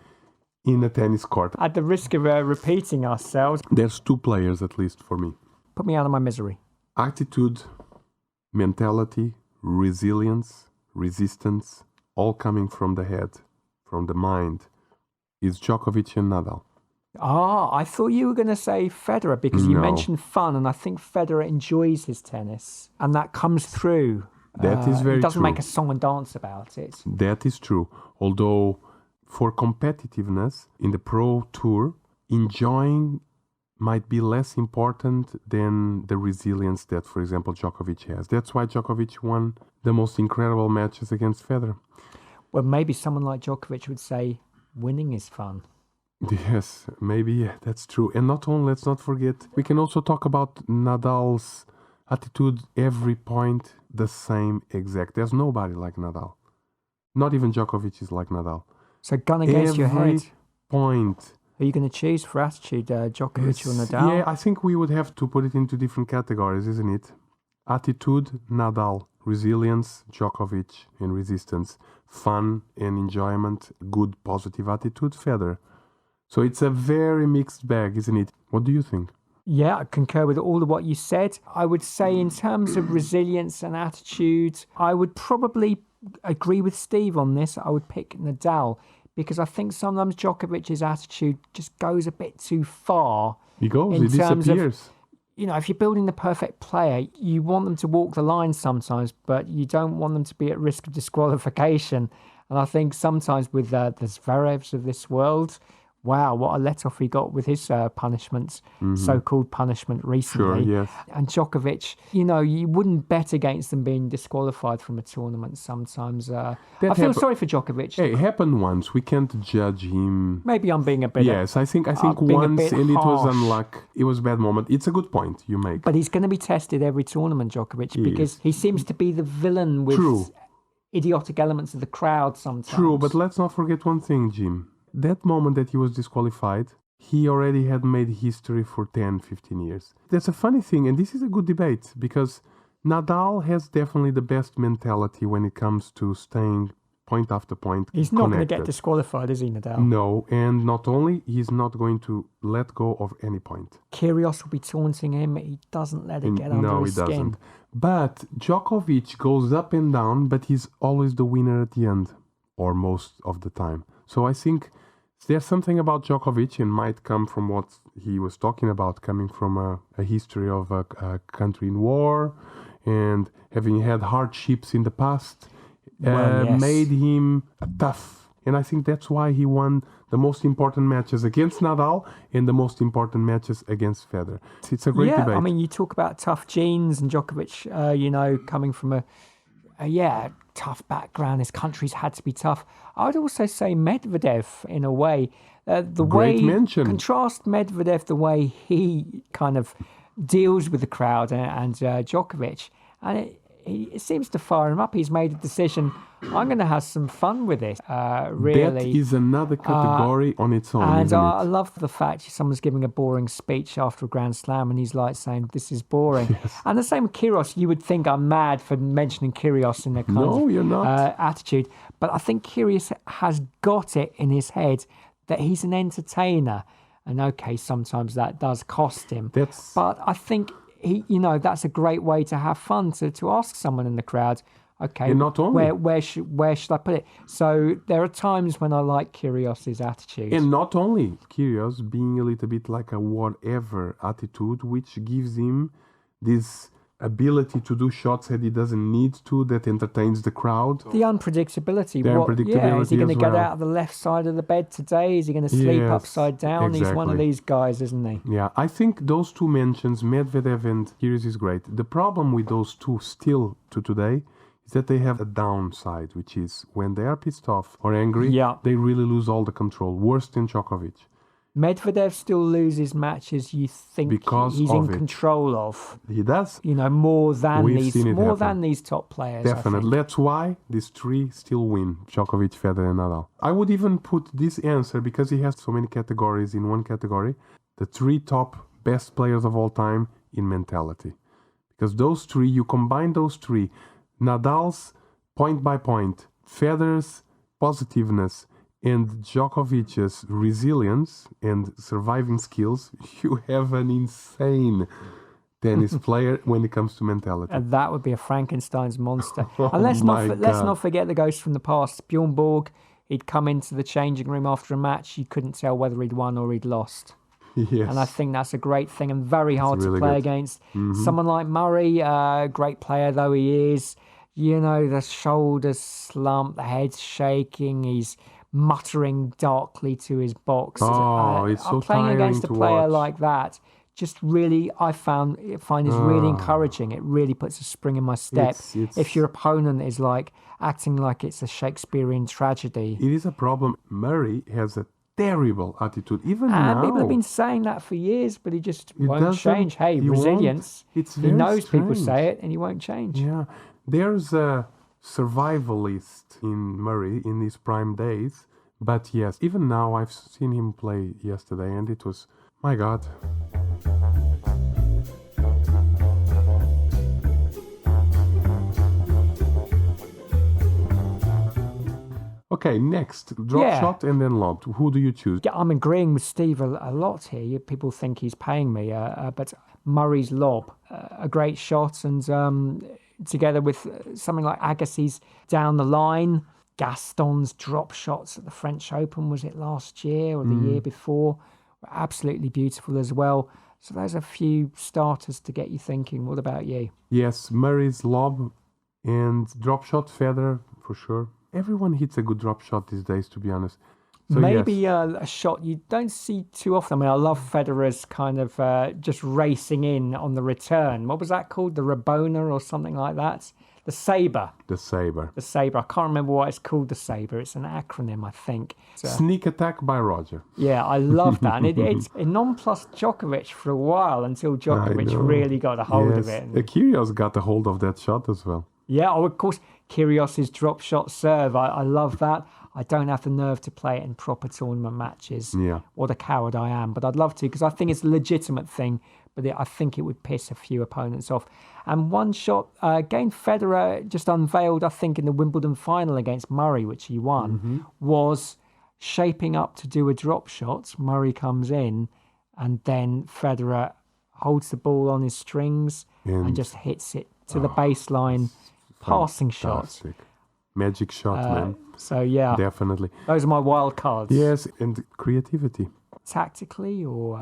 [SPEAKER 2] in a tennis court?
[SPEAKER 1] At the risk of repeating ourselves,
[SPEAKER 2] there's two players at least for me.
[SPEAKER 1] Put me out of my misery.
[SPEAKER 2] Attitude, mentality, resilience, resistance, all coming from the head, from the mind, is Djokovic and Nadal.
[SPEAKER 1] I thought you were going to say Federer because you mentioned fun, and I think Federer enjoys his tennis, and that comes through.
[SPEAKER 2] That is very true.
[SPEAKER 1] He doesn't make a song and dance about it.
[SPEAKER 2] That is true. Although for competitiveness in the pro tour, enjoying might be less important than the resilience that, for example, Djokovic has. That's why Djokovic won the most incredible matches against Federer.
[SPEAKER 1] Well, maybe someone like Djokovic would say winning is fun.
[SPEAKER 2] Yes, maybe that's true. And let's not forget, we can also talk about Nadal's attitude every point the same exact. There's nobody like Nadal. Not even Djokovic is like Nadal.
[SPEAKER 1] So gun against your head.
[SPEAKER 2] Every point.
[SPEAKER 1] Are you going to choose for attitude, Djokovic or Nadal?
[SPEAKER 2] Yeah, I think we would have to put it into different categories, isn't it? Attitude, Nadal. Resilience, Djokovic. And resistance. Fun and enjoyment, good, positive attitude, Federer. So it's a very mixed bag, isn't it? What do you think?
[SPEAKER 1] Yeah, I concur with all of what you said. I would say in terms of resilience and attitude, I would probably agree with Steve on this. I would pick Nadal because I think sometimes Djokovic's attitude just goes a bit too far.
[SPEAKER 2] He disappears.
[SPEAKER 1] If you're building the perfect player, you want them to walk the line sometimes, but you don't want them to be at risk of disqualification. And I think sometimes with the Zverevs of this world, wow, what a let-off he got with his punishments, so-called punishment recently.
[SPEAKER 2] Sure, yes.
[SPEAKER 1] And Djokovic, you wouldn't bet against them being disqualified from a tournament sometimes. I feel sorry for Djokovic.
[SPEAKER 2] Hey, it happened once. We can't judge him.
[SPEAKER 1] Maybe I'm being a bit...
[SPEAKER 2] Yes, I think once, and it was unlucky. It was a bad moment. It's a good point you make.
[SPEAKER 1] But he's going to be tested every tournament, Djokovic, because he seems to be the villain with idiotic elements of the crowd sometimes.
[SPEAKER 2] True, but let's not forget one thing, Jim. That moment that he was disqualified, he already had made history for 10, 15 years. That's a funny thing, and this is a good debate, because Nadal has definitely the best mentality when it comes to staying point after point.
[SPEAKER 1] He's not going to
[SPEAKER 2] connected.
[SPEAKER 1] get disqualified, is he, Nadal?
[SPEAKER 2] No, and not only, he's not going to let go of any point.
[SPEAKER 1] Kyrgios will be taunting him. He doesn't let it get under his skin.
[SPEAKER 2] No, he doesn't. But Djokovic goes up and down, but he's always the winner at the end, or most of the time. So I think there's something about Djokovic, and might come from what he was talking about, coming from a history of a country in war and having had hardships in the past, made him tough. And I think that's why he won the most important matches against Nadal and the most important matches against Federer. It's a great debate.
[SPEAKER 1] Yeah, I mean, you talk about tough genes and Djokovic, coming from a tough background. His country's had to be tough. I would also say Medvedev, in a way. Contrast Medvedev, the way he kind of deals with the crowd and Djokovic. And it seems to fire him up. He's made a decision. I'm going to have some fun with this, really.
[SPEAKER 2] That is another category on its own,
[SPEAKER 1] and
[SPEAKER 2] isn't it?
[SPEAKER 1] I love the fact someone's giving a boring speech after a Grand Slam and he's like saying, this is boring.
[SPEAKER 2] Yes.
[SPEAKER 1] And the same with Kyrgios. You would think I'm mad for mentioning Kyrgios in a kind
[SPEAKER 2] No, you're not.
[SPEAKER 1] attitude. But I think Kyrgios has got it in his head that he's an entertainer. And okay, sometimes that does cost him. But I think that's a great way to have fun, to ask someone in the crowd, okay,
[SPEAKER 2] and not only,
[SPEAKER 1] where should I put it? So there are times when I like Kyrgios' attitude.
[SPEAKER 2] And not only Kyrgios being a little bit like a whatever attitude, which gives him this ability to do shots that he doesn't need to, that entertains the crowd.
[SPEAKER 1] The unpredictability. Is he going to get out of the left side of the bed today? Is he going to sleep upside down?
[SPEAKER 2] Exactly.
[SPEAKER 1] He's one of these guys, isn't he?
[SPEAKER 2] Yeah, I think those two mentions, Medvedev and Kyrgios, is great. The problem with those two still to today is that they have a downside, which is when they are pissed off or angry, they really lose all the control, worse than Djokovic.
[SPEAKER 1] Medvedev still loses matches you think he's in control of.
[SPEAKER 2] He does.
[SPEAKER 1] More than these top players.
[SPEAKER 2] Definitely. That's why these three still win, Djokovic, Federer and Nadal. I would even put this answer, because he has so many categories in one category, the three top best players of all time in mentality. Because those three, you combine those three, Nadal's point by point, Federer's positiveness, and Djokovic's resilience and surviving skills, you have an insane tennis player when it comes to mentality.
[SPEAKER 1] And that would be a Frankenstein's monster. And let's not forget the ghost from the past. Bjorn Borg, he'd come into the changing room after a match. You couldn't tell whether he'd won or he'd lost.
[SPEAKER 2] Yes.
[SPEAKER 1] And I think that's a great thing and very hard to play against.
[SPEAKER 2] Mm-hmm.
[SPEAKER 1] Someone like Murray, great player though he is, the shoulders slump, the head's shaking, he's muttering darkly to his box.
[SPEAKER 2] It's so
[SPEAKER 1] playing
[SPEAKER 2] tiring
[SPEAKER 1] against a
[SPEAKER 2] to
[SPEAKER 1] player
[SPEAKER 2] watch.
[SPEAKER 1] like that just really, I find is really encouraging. It really puts a spring in my step. If your opponent is acting like it's a Shakespearean tragedy.
[SPEAKER 2] It is a problem. Murray has a terrible attitude, even now.
[SPEAKER 1] People have been saying that for years, but he just won't change. Hey, resilience. He knows people say it, and he won't change.
[SPEAKER 2] Yeah, there's a survivalist in Murray in his prime days, but yes, even now I've seen him play yesterday, and it was, my God. Okay, next, drop shot and then lob. Who do you choose?
[SPEAKER 1] Yeah, I'm agreeing with Steve a lot here. People think he's paying me, but Murray's lob, a great shot, and together with something like Agassi's down the line, Gaston's drop shots at the French Open, was it last year or the year before, were absolutely beautiful as well. So there's a few starters to get you thinking. What about you?
[SPEAKER 2] Yes, Murray's lob and drop shot, Federer, for sure. Everyone hits a good drop shot these days, to be honest. So
[SPEAKER 1] maybe a shot you don't see too often. I mean, I love Federer's kind of just racing in on the return. What was that called? The Rabona or something like that? The Sabre.
[SPEAKER 2] The Sabre.
[SPEAKER 1] The Sabre. I can't remember why it's called the Sabre. It's an acronym, I think.
[SPEAKER 2] Sneak attack by Roger.
[SPEAKER 1] Yeah, I love that. And it nonplussed Djokovic for a while until Djokovic really got a hold of it.
[SPEAKER 2] Kyrgios got a hold of that shot as well.
[SPEAKER 1] Yeah, of course, Kyrgios' drop shot serve. I love that. I don't have the nerve to play it in proper tournament matches.
[SPEAKER 2] Yeah.
[SPEAKER 1] What a coward I am. But I'd love to, because I think it's a legitimate thing. but I think it would piss a few opponents off. And one shot, again, Federer just unveiled, I think, in the Wimbledon final against Murray, which he won, was shaping up to do a drop shot. Murray comes in, and then Federer holds the ball on his strings and just hits it to the baseline, passing shot.
[SPEAKER 2] Magic shot, man.
[SPEAKER 1] So, yeah.
[SPEAKER 2] Definitely.
[SPEAKER 1] Those are my wild cards.
[SPEAKER 2] Yes, and creativity.
[SPEAKER 1] Tactically or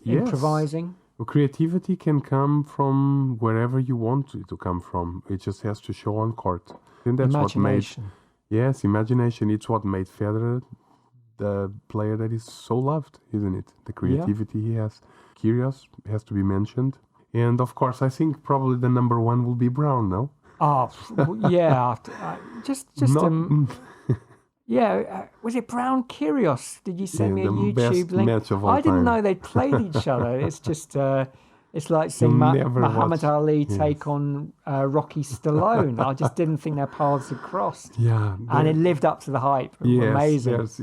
[SPEAKER 2] improvising? Yes. Well, creativity can come from wherever you want it to come from. It just has to show on court. And that's
[SPEAKER 1] imagination.
[SPEAKER 2] What made... Yes, imagination. It's what made Federer the player that is so loved, isn't it? The creativity he has. Kyrgios has to be mentioned. And, of course, I think probably the number one will be Brown, no?
[SPEAKER 1] Oh, yeah. Was it Brown Kyrgios? Did you send me a YouTube link?
[SPEAKER 2] Match of all
[SPEAKER 1] I didn't
[SPEAKER 2] time.
[SPEAKER 1] know they played each other. It's just, it's like seeing Muhammad Ali take on Rocky Stallone. I just didn't think their paths had crossed.
[SPEAKER 2] Yeah.
[SPEAKER 1] And it lived up to the hype. Amazing.
[SPEAKER 2] Yes,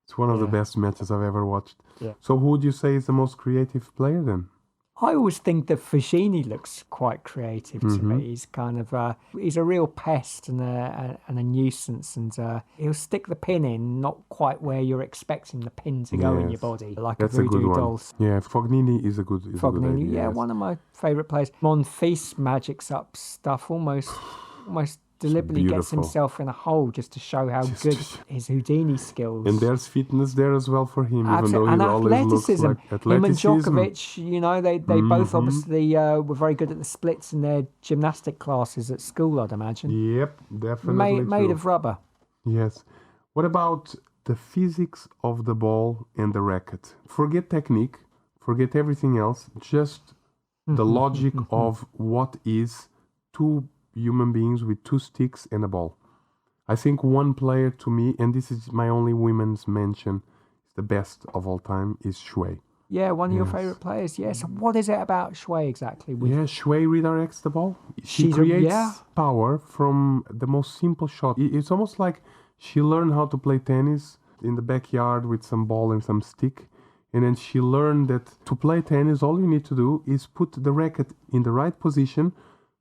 [SPEAKER 2] it's one of the best matches I've ever watched.
[SPEAKER 1] Yeah.
[SPEAKER 2] So who would you say is the most creative player then?
[SPEAKER 1] I always think that Fognini looks quite creative to me. He's kind of he's a real pest and a nuisance, and he'll stick the pin in not quite where you're expecting the pin to go in your body, like
[SPEAKER 2] that's
[SPEAKER 1] a voodoo doll.
[SPEAKER 2] Yeah, Fognini is a good idea.
[SPEAKER 1] One of my favourite players. Monfils magics up stuff almost deliberately gets himself in a hole just to show how good his Houdini skills.
[SPEAKER 2] And there's fitness there as well for him, even though he always looks like athleticism.
[SPEAKER 1] Him and Djokovic, they both obviously were very good at the splits in their gymnastic classes at school, I'd imagine.
[SPEAKER 2] Yep, definitely
[SPEAKER 1] made of rubber.
[SPEAKER 2] Yes. What about the physics of the ball and the racket? Forget technique, forget everything else, just the logic of what is two human beings with two sticks and a ball. I think one player to me, and this is my only women's mention, is the best of all time, is Shui.
[SPEAKER 1] Yeah, one of your favourite players. Yes. So what is it about Shui exactly?
[SPEAKER 2] Shui redirects the ball. She creates power from the most simple shot. It's almost like she learned how to play tennis in the backyard with some ball and some stick. And then she learned that to play tennis, all you need to do is put the racket in the right position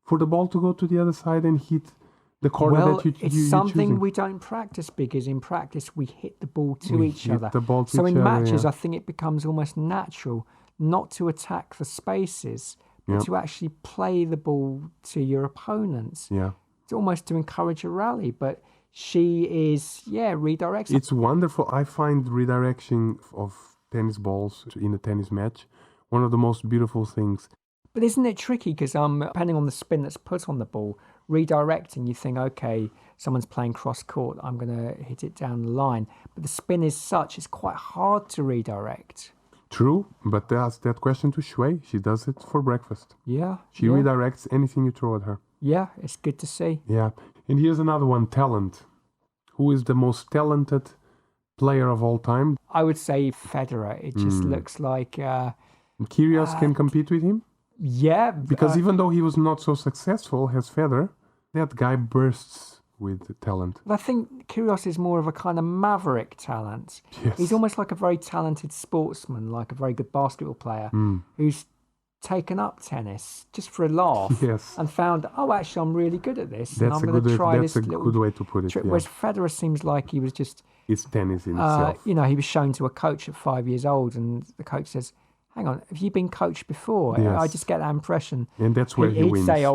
[SPEAKER 2] for the ball to go to the other side and hit the corner that
[SPEAKER 1] it's something we don't practice because in practice we hit the ball to each other. So in matches, I think it becomes almost natural not to attack the spaces, but to actually play the ball to your opponents.
[SPEAKER 2] Yeah.
[SPEAKER 1] It's almost to encourage a rally, but she is, redirects.
[SPEAKER 2] It's wonderful. I find redirection of tennis balls in a tennis match one of the most beautiful things.
[SPEAKER 1] But isn't it tricky? Because depending on the spin that's put on the ball, redirecting, you think, okay, someone's playing cross court, I'm going to hit it down the line. But the spin is such, it's quite hard to redirect.
[SPEAKER 2] True, but ask that question to Shui. She does it for breakfast.
[SPEAKER 1] Yeah.
[SPEAKER 2] She redirects anything you throw at her.
[SPEAKER 1] Yeah, it's good to see.
[SPEAKER 2] Yeah. And here's another one, talent. Who is the most talented player of all time?
[SPEAKER 1] I would say Federer. It just looks like...
[SPEAKER 2] Kyrgios can compete with him?
[SPEAKER 1] Yeah.
[SPEAKER 2] Because even though he was not so successful as Federer, that guy bursts with talent.
[SPEAKER 1] I think Kyrgios is more of a kind of maverick talent.
[SPEAKER 2] Yes.
[SPEAKER 1] He's almost like a very talented sportsman, like a very good basketball player who's taken up tennis just for a laugh and found, actually, I'm really good at this.
[SPEAKER 2] That's
[SPEAKER 1] and I'm going to try this.
[SPEAKER 2] That's a good way to put it.
[SPEAKER 1] Whereas Federer seems like he was just...
[SPEAKER 2] It's tennis in itself.
[SPEAKER 1] He was shown to a coach at 5 years old and the coach says, hang on, have you been coached before?
[SPEAKER 2] Yes.
[SPEAKER 1] I just get that impression.
[SPEAKER 2] And that's where he wins.
[SPEAKER 1] He'd say,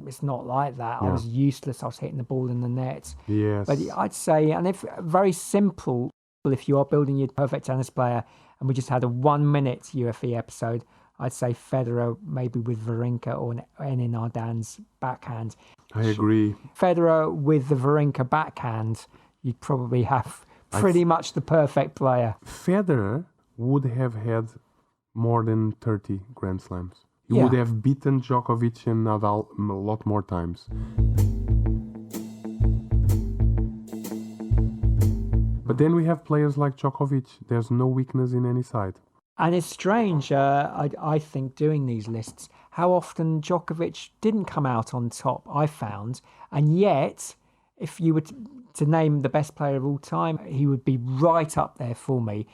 [SPEAKER 1] it's not like that. I was useless. I was hitting the ball in the net.
[SPEAKER 2] Yes.
[SPEAKER 1] But I'd say, and if very simple, if you are building your perfect tennis player, and we just had a 1 minute UFE episode, I'd say Federer maybe with Wawrinka or Enin Ardan's backhand.
[SPEAKER 2] I agree.
[SPEAKER 1] Federer with the Wawrinka backhand, you'd probably have pretty much the perfect player.
[SPEAKER 2] Federer would have had more than 30 Grand Slams. He would have beaten Djokovic and Nadal a lot more times. But then we have players like Djokovic. There's no weakness in any side.
[SPEAKER 1] And it's strange, I think, doing these lists, how often Djokovic didn't come out on top, I found. And yet, if you were to name the best player of all time, he would be right up there for me.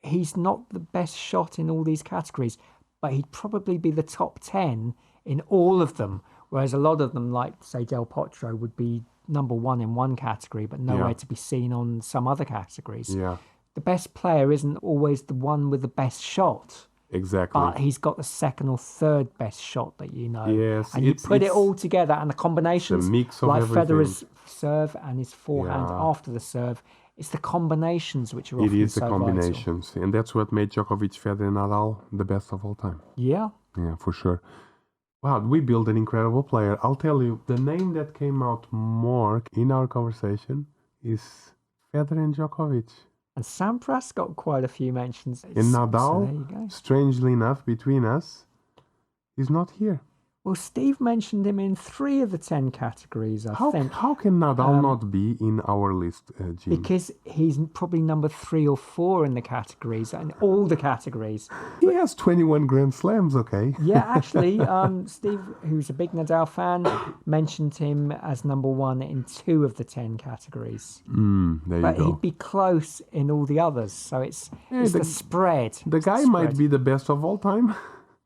[SPEAKER 1] He's not the best shot in all these categories, but he'd probably be the top 10 in all of them. Whereas a lot of them, like, say, Del Potro, would be number one in one category, but nowhere to be seen on some other categories.
[SPEAKER 2] Yeah.
[SPEAKER 1] The best player isn't always the one with the best shot.
[SPEAKER 2] Exactly.
[SPEAKER 1] But he's got the second or third best shot that you know.
[SPEAKER 2] Yes.
[SPEAKER 1] And you put it all together, and the combinations,
[SPEAKER 2] the mix of
[SPEAKER 1] like
[SPEAKER 2] everything.
[SPEAKER 1] Federer's serve and his forehand after the serve, it's the combinations which are often so
[SPEAKER 2] It is the
[SPEAKER 1] vital.
[SPEAKER 2] combinations. And that's what made Djokovic, Federer, and Nadal the best of all time.
[SPEAKER 1] Yeah.
[SPEAKER 2] Yeah, for sure. Wow, we built an incredible player. I'll tell you, the name that came out more in our conversation is Federer and Djokovic.
[SPEAKER 1] And Sampras got quite a few mentions.
[SPEAKER 2] And Nadal,
[SPEAKER 1] so there you go.
[SPEAKER 2] strangely enough, between us, is not here.
[SPEAKER 1] Well, Steve mentioned him in 3 of the 10 categories, I think.
[SPEAKER 2] How can Nadal not be in our list, Jim?
[SPEAKER 1] Because he's probably number 3 or 4 in the categories, and all the categories.
[SPEAKER 2] He has 21 Grand Slams, okay?
[SPEAKER 1] Yeah, actually, Steve, who's a big Nadal fan, mentioned him as number 1 in 2 of the 10 categories.
[SPEAKER 2] There you
[SPEAKER 1] But
[SPEAKER 2] go.
[SPEAKER 1] he'd be close in all the others, so it's the spread.
[SPEAKER 2] The guy might be the best of all time.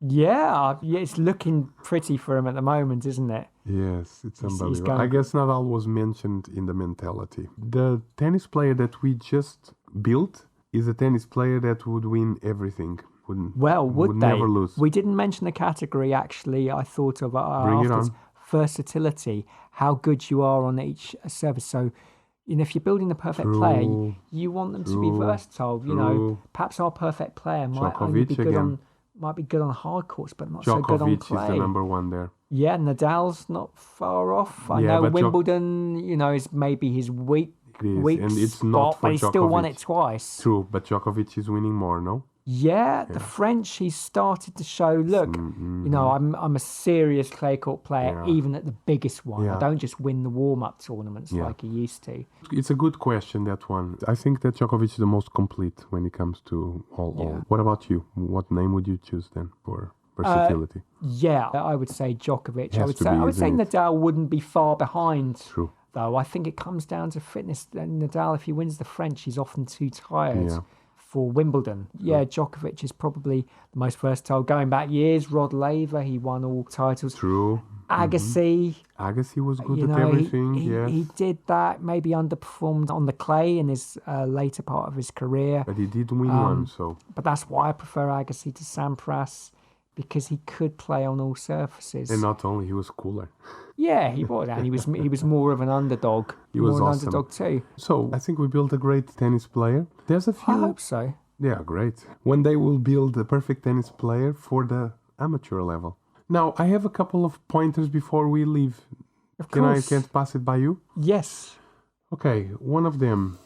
[SPEAKER 1] Yeah, it's looking pretty for him at the moment, isn't it?
[SPEAKER 2] Yes, it's
[SPEAKER 1] He's
[SPEAKER 2] unbelievable.
[SPEAKER 1] going-
[SPEAKER 2] I guess Nadal was mentioned in the mentality. The tennis player that we just built is a tennis player that would win everything. Would
[SPEAKER 1] they?
[SPEAKER 2] never lose.
[SPEAKER 1] We didn't mention the category, actually. I thought of
[SPEAKER 2] Bring it
[SPEAKER 1] afterwards.
[SPEAKER 2] on.
[SPEAKER 1] Versatility, how good you are on each service. So, if you're building the perfect player, you want them to be versatile. Perhaps our perfect player might only be
[SPEAKER 2] Djokovic
[SPEAKER 1] good
[SPEAKER 2] again.
[SPEAKER 1] might be good on hard courts, but not so good on
[SPEAKER 2] Djokovic
[SPEAKER 1] clay.
[SPEAKER 2] is the number one there.
[SPEAKER 1] Yeah, Nadal's not far off. I
[SPEAKER 2] Yeah,
[SPEAKER 1] know
[SPEAKER 2] but
[SPEAKER 1] Wimbledon, is maybe his weak
[SPEAKER 2] It is, and it's
[SPEAKER 1] spot,
[SPEAKER 2] not for
[SPEAKER 1] but he still won
[SPEAKER 2] Djokovic.
[SPEAKER 1] it twice.
[SPEAKER 2] True, but Djokovic is winning more, no?
[SPEAKER 1] Yeah, the French, he's started to show, look, I'm a serious clay court player, even at the biggest one.
[SPEAKER 2] Yeah.
[SPEAKER 1] I don't just win the warm-up tournaments like he used to.
[SPEAKER 2] It's a good question, that one. I think that Djokovic is the most complete when it comes to all. What about you? What name would you choose then for versatility?
[SPEAKER 1] Yeah, I would say Djokovic.
[SPEAKER 2] Has to be,
[SPEAKER 1] I would say
[SPEAKER 2] isn't it?
[SPEAKER 1] Nadal wouldn't be far behind.
[SPEAKER 2] True.
[SPEAKER 1] Though I think it comes down to fitness. And Nadal, if he wins the French, he's often too tired for Wimbledon. Yeah, Djokovic is probably the most versatile. Going back years, Rod Laver, he won all titles.
[SPEAKER 2] True.
[SPEAKER 1] Agassi.
[SPEAKER 2] Agassi was good at everything, yes.
[SPEAKER 1] He did that, maybe underperformed on the clay in his later part of his career.
[SPEAKER 2] But he did win one, so...
[SPEAKER 1] But that's why I prefer Agassi to Sampras, because he could play on all surfaces.
[SPEAKER 2] And not only, he was cooler.
[SPEAKER 1] Yeah, he was, and he was more of an underdog.
[SPEAKER 2] He was
[SPEAKER 1] more
[SPEAKER 2] awesome.
[SPEAKER 1] an underdog too.
[SPEAKER 2] So, I think we built a great tennis player. There's a few...
[SPEAKER 1] I hope so.
[SPEAKER 2] Yeah, great. One day we'll build a perfect tennis player for the amateur level. Now, I have a couple of pointers before we leave.
[SPEAKER 1] Of
[SPEAKER 2] Can
[SPEAKER 1] course.
[SPEAKER 2] I pass it by you?
[SPEAKER 1] Yes.
[SPEAKER 2] Okay, one of them.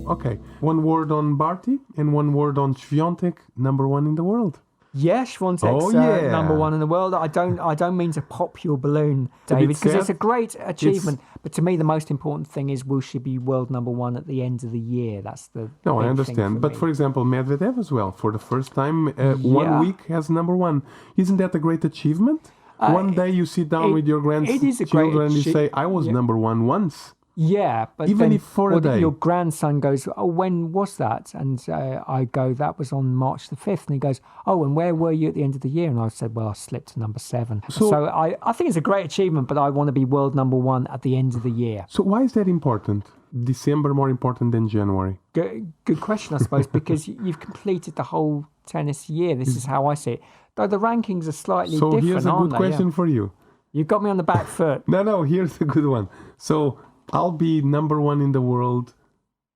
[SPEAKER 2] Okay, one word on Barty and one word on Swiatek, number 1 in the world.
[SPEAKER 1] Yes, Swiatek's number 1 in the world. I don't mean to pop your balloon, David, because it's a great achievement. But to me, the most important thing is, will she be world number 1 at the end of the year? That's the
[SPEAKER 2] No,
[SPEAKER 1] big
[SPEAKER 2] I
[SPEAKER 1] thing
[SPEAKER 2] understand. But
[SPEAKER 1] me.
[SPEAKER 2] for example, Medvedev as well, for the first time, 1 week has number 1. Isn't that a great achievement? One day you sit down with your grandchildren and you say, I was number 1 once.
[SPEAKER 1] Yeah, but
[SPEAKER 2] Even
[SPEAKER 1] then,
[SPEAKER 2] if for a day.
[SPEAKER 1] your grandson goes, oh, when was that? And I go, that was on March the 5th. And he goes, oh, and where were you at the end of the year? And I said, well, I slipped to number 7. So I think it's a great achievement, but I want to be world number 1 at the end of the year.
[SPEAKER 2] So why is that important? December more important than January?
[SPEAKER 1] Good question, I suppose, because you've completed the whole tennis year. This is how I see it. Though the rankings are slightly
[SPEAKER 2] So
[SPEAKER 1] different,
[SPEAKER 2] here's a
[SPEAKER 1] aren't
[SPEAKER 2] good
[SPEAKER 1] they?
[SPEAKER 2] question for you.
[SPEAKER 1] You got me on the back foot.
[SPEAKER 2] No, here's a good one. So I'll be number 1 in the world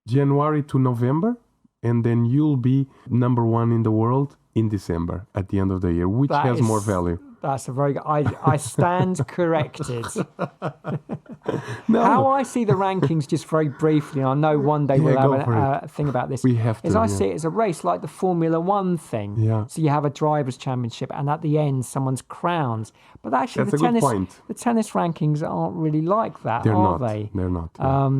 [SPEAKER 2] January to November, and then you'll be number 1 in the world in December at the end of the year. Which has more value?
[SPEAKER 1] That's a very good... I stand corrected.
[SPEAKER 2] No.
[SPEAKER 1] How I see the rankings, just very briefly, and I know one day we'll have a thing about this,
[SPEAKER 2] We have to,
[SPEAKER 1] is I see it as a race like the Formula One thing.
[SPEAKER 2] Yeah.
[SPEAKER 1] So you have a driver's championship, and at the end, someone's crowned. But actually,
[SPEAKER 2] That's a good point.
[SPEAKER 1] the tennis rankings aren't really like that,
[SPEAKER 2] They're
[SPEAKER 1] are
[SPEAKER 2] not.
[SPEAKER 1] they?
[SPEAKER 2] They're not.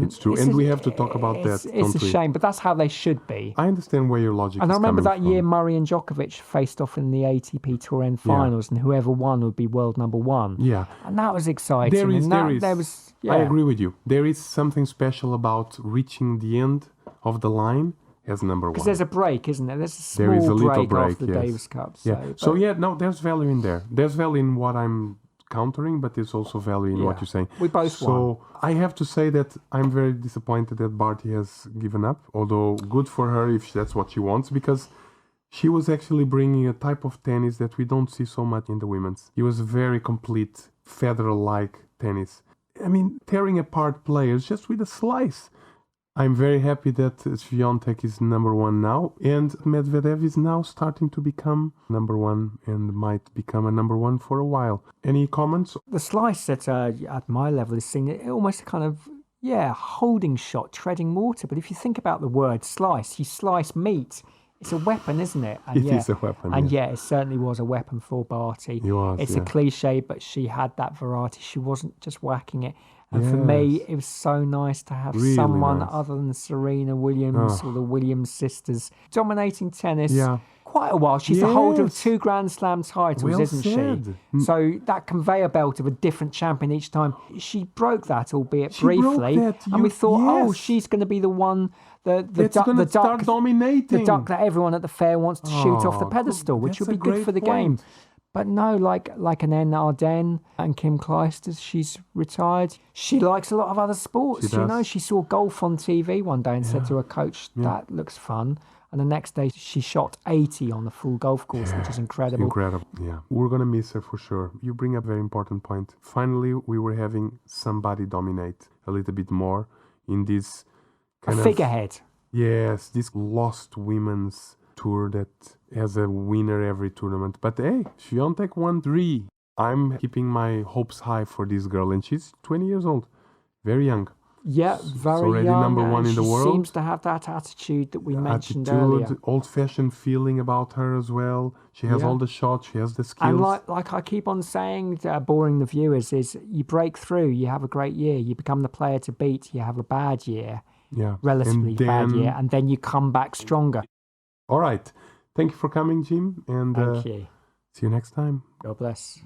[SPEAKER 2] It's true. And we have to talk about that,
[SPEAKER 1] It's a shame, but that's how they should be.
[SPEAKER 2] I understand where your logic
[SPEAKER 1] And
[SPEAKER 2] is
[SPEAKER 1] I remember
[SPEAKER 2] coming
[SPEAKER 1] that
[SPEAKER 2] from.
[SPEAKER 1] year Murray and Djokovic faced off in the ATP Tour End finals, and whoever one would be world number one.
[SPEAKER 2] Yeah.
[SPEAKER 1] And that was exciting.
[SPEAKER 2] There is.
[SPEAKER 1] Yeah.
[SPEAKER 2] I agree with you. There is something special about reaching the end of the line as number one.
[SPEAKER 1] Because there's a break, isn't there? There's a small
[SPEAKER 2] There is a little break
[SPEAKER 1] after the
[SPEAKER 2] yes.
[SPEAKER 1] Davis Cup.
[SPEAKER 2] There's value in there. There's value in what I'm countering, but there's also value in what you're saying.
[SPEAKER 1] We both won.
[SPEAKER 2] So I have to say that I'm very disappointed that Barty has given up, although good for her if that's what she wants, because she was actually bringing a type of tennis that we don't see so much in the women's. It was very complete, Federer-like tennis. I mean, tearing apart players just with a slice. I'm very happy that Swiatek is number one now, and Medvedev is now starting to become number one and might become a number one for a while. Any comments?
[SPEAKER 1] The slice at my level is seen almost a kind of, holding shot, treading water. But if you think about the word slice, you slice meat. It's a weapon, isn't it? And
[SPEAKER 2] It is a weapon.
[SPEAKER 1] And it certainly was a weapon for Barty. It's a cliche, but she had that variety. She wasn't just whacking it. And for me, it was so nice to have someone other than Serena Williams or the Williams sisters dominating tennis quite a while. She's the holder of 2 Grand Slam titles, isn't she? So that conveyor belt of a different champion each time, she broke that, albeit briefly. And we thought, she's going to be the one, the duck
[SPEAKER 2] dominating.
[SPEAKER 1] The duck that everyone at the fair wants to shoot off the pedestal, which would be good for the game. But no, like an N. Arden and Kim Clijsters, she's retired. She likes a lot of other sports. She saw golf on TV one day and said to her coach, that looks fun. And the next day she shot 80 on the full golf course, which is incredible.
[SPEAKER 2] Incredible, yeah. We're going to miss her for sure. You bring up a very important point. Finally, we were having somebody dominate a little bit more in this kind
[SPEAKER 1] of figurehead.
[SPEAKER 2] Yes, this lost women's tour that has a winner every tournament. But hey, Swiatek won 3. I'm keeping my hopes high for this girl, and she's 20 years old. Very young.
[SPEAKER 1] Yeah, very
[SPEAKER 2] already
[SPEAKER 1] young.
[SPEAKER 2] Number one in the world.
[SPEAKER 1] She seems to have that attitude that we mentioned earlier.
[SPEAKER 2] Old-fashioned feeling about her as well. She has all the shots. She has the skills.
[SPEAKER 1] And like I keep on saying, boring the viewers, is you break through, you have a great year, you become the player to beat, you have a bad year, relatively bad year, and then you come back stronger.
[SPEAKER 2] All right. Thank you for coming, Jim. And
[SPEAKER 1] thank you.
[SPEAKER 2] See you next time.
[SPEAKER 1] God bless.